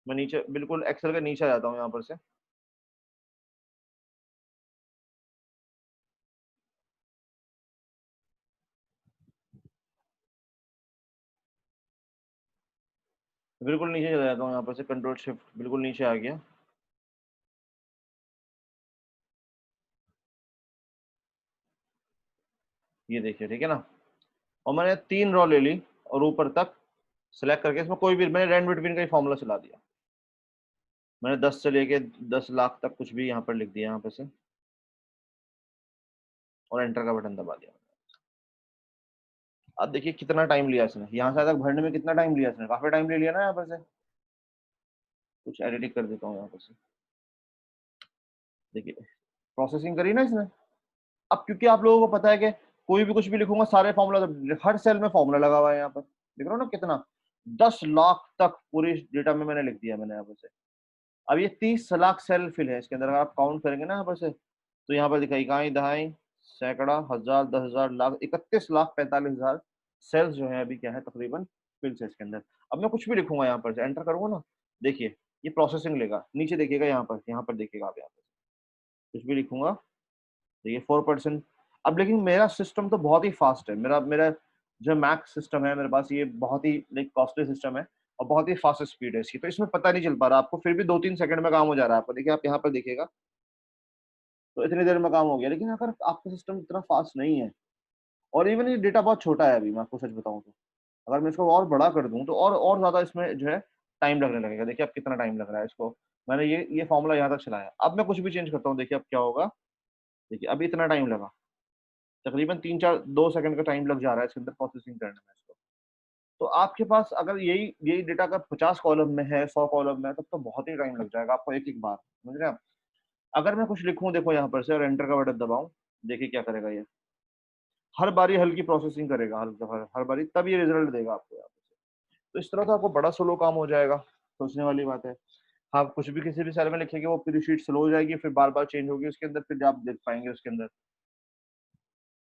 मैं नीचे बिल्कुल एक्सेल के नीचे आ जाता हूँ यहाँ पर से, बिल्कुल नीचे चला जाता हूँ यहाँ पर से, कंट्रोल शिफ्ट बिल्कुल नीचे आ गया, ये देखिए, ठीक है ना? और मैंने 3 रो ले ली और ऊपर तक सिलेक्ट करके इसमें कोई भी मैंने रैंड बिटवीन का ही फॉर्मूला चला दिया, मैंने 10 से लेके 10 लाख तक कुछ भी यहाँ पर लिख दिया यहाँ पे से, और एंटर का बटन दबा दिया। अब देखिए कितना टाइम लिया इसने, यहाँ से तक भरने में कितना टाइम लिया इसने, काफी टाइम ले लिया ना यहाँ पर से। कुछ एडिटिंग कर देता हूँ यहाँ पर से, देखिए प्रोसेसिंग करी ना इसने। अब क्योंकि आप लोगों को पता है कि कोई भी कुछ भी लिखूंगा सारे फॉर्मूला, हर सेल में फॉर्मूला लगा हुआ है यहाँ पर, देख रहे हो ना कितना, 10 लाख तक पूरी डेटा में मैंने लिख दिया मैंने यहाँ पर से। अब ये 30 लाख सेल फिल है इसके अंदर, अगर आप काउंट करेंगे ना यहाँ पर से, तो यहाँ पर दिखाई इकाई दहाई सैकड़ा हजार 10,000 लाख 31,45,000 सेल्स जो है अभी क्या है तकरीबन फिल से इसके अंदर। अब मैं कुछ भी लिखूंगा यहाँ पर से, एंटर करूंगा ना, देखिए ये प्रोसेसिंग लेगा, नीचे देखिएगा यहाँ पर देखिएगा आप, यहाँ पर कुछ भी लिखूंगा, देखिए 4%। अब लेकिन मेरा सिस्टम तो बहुत ही फास्ट है, मेरा मेरा जो मैक सिस्टम है मेरे पास, ये बहुत ही लाइक कॉस्टली सिस्टम है और बहुत ही फास्ट स्पीड है इसकी, तो इसमें पता नहीं चल पा रहा आपको, फिर भी 2-3 सेकंड में काम हो जा रहा है आपको, देखिए आप यहाँ पर देखिएगा तो इतनी देर में काम हो गया। लेकिन अगर आपका सिस्टम इतना फास्ट नहीं है, और इवन ये डेटा बहुत छोटा है अभी, मैं आपको सच बताऊं तो अगर मैं इसको और बड़ा कर दूं तो और ज्यादा इसमें जो है टाइम लगने लगेगा। देखिए अब कितना टाइम लग रहा है इसको, मैंने ये फॉर्मूला यहाँ तक चलाया, अब मैं कुछ भी चेंज करता हूँ, देखिए अब क्या होगा, देखिए अभी इतना टाइम लगा, तकरीबन 3-4-2 सेकंड का टाइम लग जा रहा है इसके अंदर प्रोसेसिंग करने में इसको। तो आपके पास अगर यही यही डेटा का 50 कॉलम में है, 100 कॉलम में है, तब तो बहुत ही टाइम लग जाएगा आपको एक एक बार, समझ रहे हैं आप? अगर मैं कुछ लिखूं देखो यहाँ पर से और एंटर का बटन दबाऊं, देखिए क्या करेगा ये, हर बारी हल्की प्रोसेसिंग करेगा, हर बारी, तब ये रिजल्ट देगा आपको यहाँ पे। तो इस तरह तो आपको बड़ा स्लो काम हो जाएगा, सोचने वाली बात है। आप कुछ भी किसी भी सेल में लिखेंगे वो पूरी शीट स्लो हो जाएगी, फिर बार बार चेंज होगी उसके अंदर, फिर आप देख पाएंगे उसके अंदर।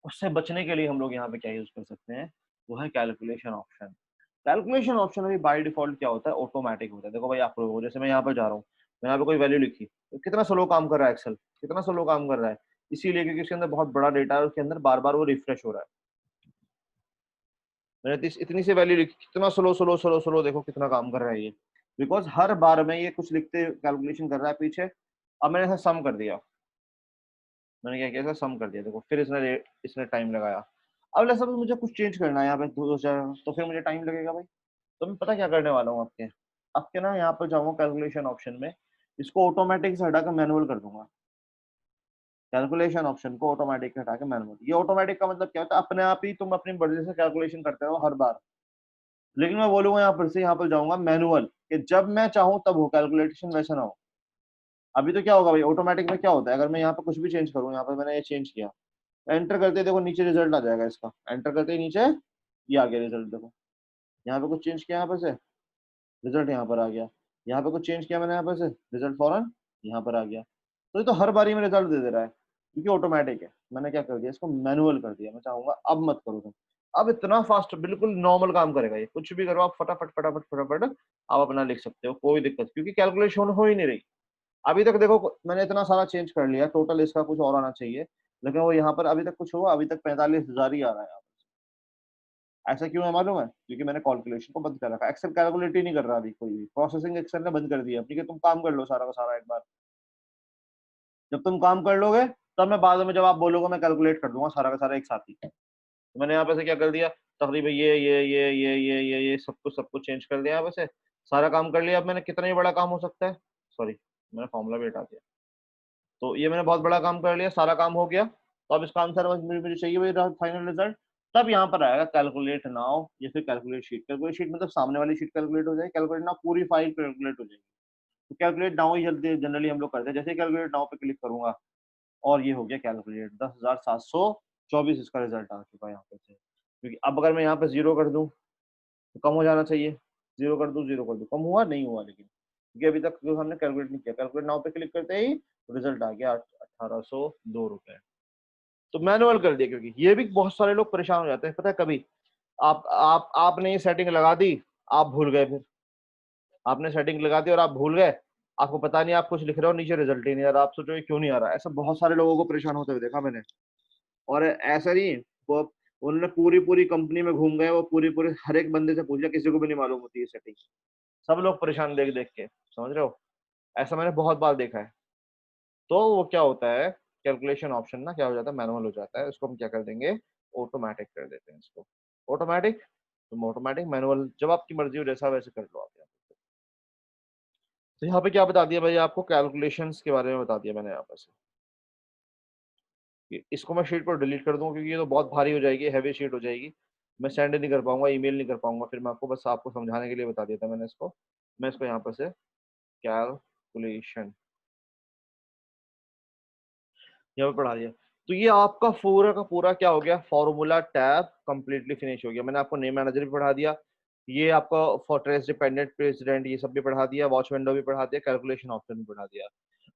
उससे बचने के लिए हम लोग यहाँ पे क्या यूज कर सकते हैं, वो है कैलकुलेशन ऑप्शन। कैलकुलेशन ऑप्शन अभी बाय डिफॉल्ट क्या होता है, ऑटोमेटिक होता है। देखो भाई आप लोगों, जैसे मैं यहाँ पर जा रहा हूँ, मैं यहाँ पे कोई वैल्यू लिखी, तो कितना स्लो काम कर रहा है एक्सेल, कितना स्लो काम कर रहा है, इसीलिए क्योंकि उसके अंदर बहुत बड़ा डेटा है, उसके अंदर बार बार वो रिफ्रेश हो रहा है। मैंने इतनी सी वैल्यू लिखी, कितना स्लो स्लो स्लो स्लो, देखो कितना काम कर रहा है ये, बिकॉज हर बार में ये कुछ लिखते कैलकुलेशन कर रहा है पीछे। अब मैंने ऐसा सम कर दिया, मैंने क्या किया, सम कर दिया, देखो फिर इसने इसने टाइम लगाया। अब जैसा मुझे कुछ चेंज करना है यहाँ पे तो फिर मुझे टाइम लगेगा भाई। तो मैं पता क्या करने वाला हूँ, आपके ना यहाँ पर जाऊंगा कैलकुलेशन ऑप्शन में, इसको ऑटोमेटिक से हटा कर मैनुअल कर दूंगा। कैलकुलेशन ऑप्शन को ऑटोमेटिक हटा के मैनुअल, ये ऑटोमेटिक का मतलब क्या होता है, अपने आप ही तुम अपनी मर्जी से कैलकुलेशन करते रहो हर बार। लेकिन मैं बोलूंगा यहाँ पर से, यहाँ पर जाऊंगा मैनुअल, कि जब मैं चाहूँ तब हो कैलकुलेशन, वैसा ना हो। अभी तो क्या होगा भाई, ऑटोमेटिक में क्या होता है, अगर मैं यहाँ पर कुछ भी चेंज करूँ, यहाँ पर मैंने ये चेंज किया, एंटर करते ही देखो नीचे रिजल्ट आ जाएगा इसका, एंटर करते ही नीचे ये आ गया रिजल्ट, देखो यहाँ पे कुछ चेंज किया यहाँ पर से, रिजल्ट यहाँ पर आ गया, यहाँ पे कुछ चेंज किया मैंने यहाँ पर से, रिजल्ट फौरन यहाँ पर आ गया। तो ये तो हर बारी में रिजल्ट दे दे रहा है, क्योंकि ऑटोमेटिक है। मैंने क्या कर दिया, इसको मैनुअल कर दिया, मैं चाहूंगा अब मत करो तुम। अब इतना फास्ट बिल्कुल नॉर्मल काम करेगा ये, कुछ भी करो आप फटाफट फटाफट फटाफट आप अपना लिख सकते हो, कोई दिक्कत, क्योंकि कैलकुलेशन हो ही नहीं रही। अभी तक देखो मैंने इतना सारा चेंज कर लिया, टोटल इसका कुछ और आना चाहिए, लेकिन वो यहाँ पर अभी तक कुछ हुआ, अभी तक 45,000 ही आ रहा है। ऐसा क्यों है मालूम है, क्योंकि मैंने कैलकुलेशन को बंद कर रखा, एक्सेल कैलकुलेट ही नहीं कर रहा अभी कोई भी, प्रोसेसिंग एक्सेल ने बंद कर दिया, ठीक है तुम काम कर लो सारा का सारा एक बार, जब तुम काम कर लोगे तब मैं बाद में, जब आप बोलोगे मैं कैलकुलेट कर दूंगा सारा का सारा एक साथ ही। तो मैंने यहाँ पे से क्या कर दिया, तकरीबन ये सब कुछ चेंज कर दिया, यहाँ पे से सारा काम कर लिया। अब मैंने कितना ही बड़ा काम हो सकता है, सॉरी मैंने फॉर्मूला भी हटा दिया, तो ये मैंने बहुत बड़ा काम कर लिया, सारा काम हो गया। तो अब इस काम से मुझे चाहिए भाई फाइनल रिजल्ट, तब यहाँ पर आएगा कैलकुलेट नाउ या फिर कैलकुलेट शीट। कैलकुलेट शीट मतलब सामने वाली शीट कैलकुलेट हो जाएगी, कैलकुलेट नाउ पूरी फाइल कैलकुलेट हो जाएगी। तो कैलकुलेट नाउ ही जल्दी जनरली हम लोग करते हैं। जैसे कैलकुलेट नाउ पे क्लिक करूंगा और ये हो गया कैलकुलेट, 10,724 इसका रिजल्ट आ चुका है यहाँ पे से। क्योंकि अब अगर मैं यहाँ पे जीरो कर दूं तो कम हो जाना चाहिए, जीरो कर दूं, जीरो कर दूं, कम हुआ नहीं हुआ, लेकिन क्योंकि अभी तक जो हमने कैलकुलेट नहीं किया। कैलकुलेट नाउ पे क्लिक करते ही रिजल्ट आ गया 1802 रुपए। तो मैनुअल कर दिया, क्योंकि ये भी बहुत सारे लोग परेशान हो जाते हैं, पता है। कभी आपने ये सेटिंग लगा दी, आप भूल गए, फिर आपने सेटिंग लगा दी और आप भूल गए, आपको पता नहीं, आप कुछ लिख रहे हो नीचे रिजल्ट ही नहीं आ रहा, आप सोचो ये क्यों नहीं आ रहा। ऐसा बहुत सारे लोगों को परेशान होते हुए देखा मैंने। और ऐसा नहीं, वो उन्होंने पूरी पूरी कंपनी में घूम गए, वो पूरी पूरी हर एक बंदे से पूछ लिया, किसी को भी नहीं मालूम होती है सेटिंग। सब लोग परेशान देख देख के, समझ रहे हो। ऐसा मैंने बहुत बार देखा है। तो वो क्या होता है, कैलकुलेशन ऑप्शन ना क्या हो जाता है, मैनुअल हो जाता है। उसको हम क्या कर देंगे, ऑटोमेटिक कर देते हैं इसको। ऑटोमेटिक, तुम ऑटोमेटिक मैनुअल जब आपकी मर्जी हो जैसा वैसे कर लो आप यहाँ पे। तो यहाँ पे क्या बता दिया भाई आपको, कैलकुलेशंस के बारे में बता दिया मैंने यहाँ पर से। इसको मैं शीट पर डिलीट कर दूंगा क्योंकि ये तो बहुत भारी हो जाएगी, हैवी शीट हो जाएगी, मैं सेंड नहीं कर पाऊंगा, ईमेल नहीं कर पाऊंगा। फिर मैं आपको बस आपको समझाने के लिए बता दिया था मैंने इसको। मैं इसको यहाँ पर से कैलकुलेशन यहाँ पे पढ़ा दिया। तो ये आपका पूरा का पूरा क्या हो गया, फॉर्मूला टैब कंप्लीटली फिनिश हो गया। मैंने आपको नेम मैनेजर भी पढ़ा दिया, ये आपका फोर्ट्रेस डिपेंडेंट प्रेसिडेंट ये सब भी पढ़ा दिया, वॉच विंडो भी पढ़ा दिया, कैलकुलेशन ऑप्शन भी पढ़ा दिया।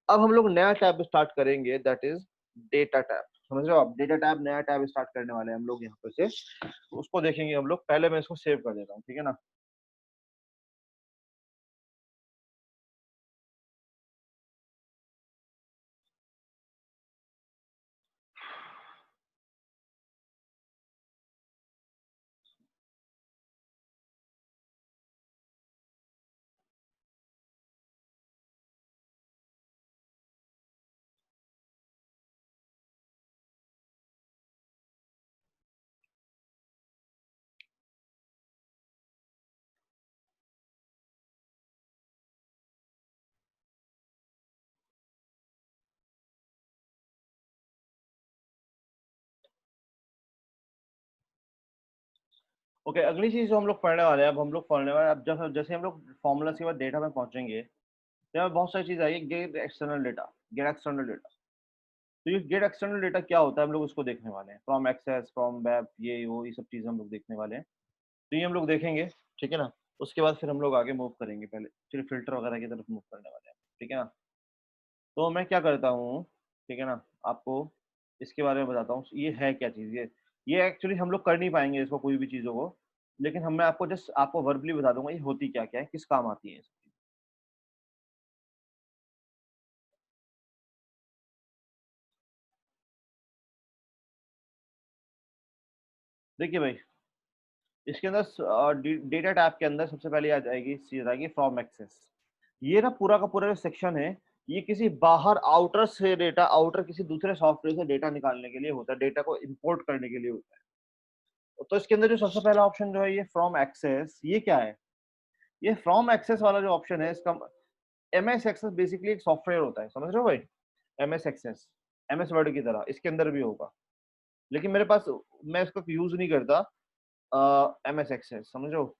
अब हम लोग नया टैब स्टार्ट करेंगे, दैट इज डेटा टैब। समझ रहे हो आप, डेटा टैब नया टैब स्टार्ट करने वाले हैं हम लोग यहाँ पर से। तो उसको देखेंगे हम लोग। पहले मैं इसको सेव कर देता हूँ, ठीक है ना। ओके, अगली चीज जो हम लोग पढ़ने वाले हैं, अब हम लोग पढ़ने वाले हैं, अब जब जैसे हम लोग फॉर्मूला के बाद डेटा में पहुंचेंगे तो यहाँ बहुत सारी चीज आएगी। Gate external data, gate external data. तो ये गेट एक्सटर्नल डेटा क्या होता है हम लोग उसको देखने वाले हैं। फ्रॉम एक्सेस, फ्रॉम वेब, ये वो, ये सब चीजें हम लोग देखने वाले हैं। तो ये हम लोग देखेंगे, ठीक है ना। उसके बाद फिर हम लोग आगे मूव करेंगे, पहले फिर फिल्टर वगैरह की तरफ मूव करने वाले हैं, ठीक है ना। तो मैं क्या करता हूँ, ठीक है ना, आपको इसके बारे में बताता हूँ ये है क्या चीज़। ये एक्चुअली हम लोग कर नहीं पाएंगे इसको, कोई भी चीज़ों को, लेकिन हम मैं आपको जस्ट आपको वर्बली बता दूंगा ये होती क्या क्या है, किस काम आती है ये सब चीज़। देखिए भाई, इसके अंदर डेटा टैब के अंदर सबसे पहले आ जाएगी चीज, आएगी फ्रॉम एक्सेस। ये ना पूरा का पूरा जो सेक्शन है, ये किसी बाहर आउटर से डेटा, आउटर किसी दूसरे सॉफ्टवेयर से डेटा निकालने के लिए होता है, डेटा को इंपोर्ट करने के लिए होता है। तो इसके अंदर जो सबसे पहला ऑप्शन जो है ये फ्रॉम एक्सेस, ये क्या है, ये फ्रॉम एक्सेस वाला जो ऑप्शन है इसका, एम एस एक्सेस बेसिकली एक सॉफ्टवेयर होता है, समझ रहे हो भाई। M S Access, M S Word की तरह इसके अंदर भी होगा, लेकिन मेरे पास, मैं इसका यूज नहीं करता एम एस एक्सेस, समझ रहे हो।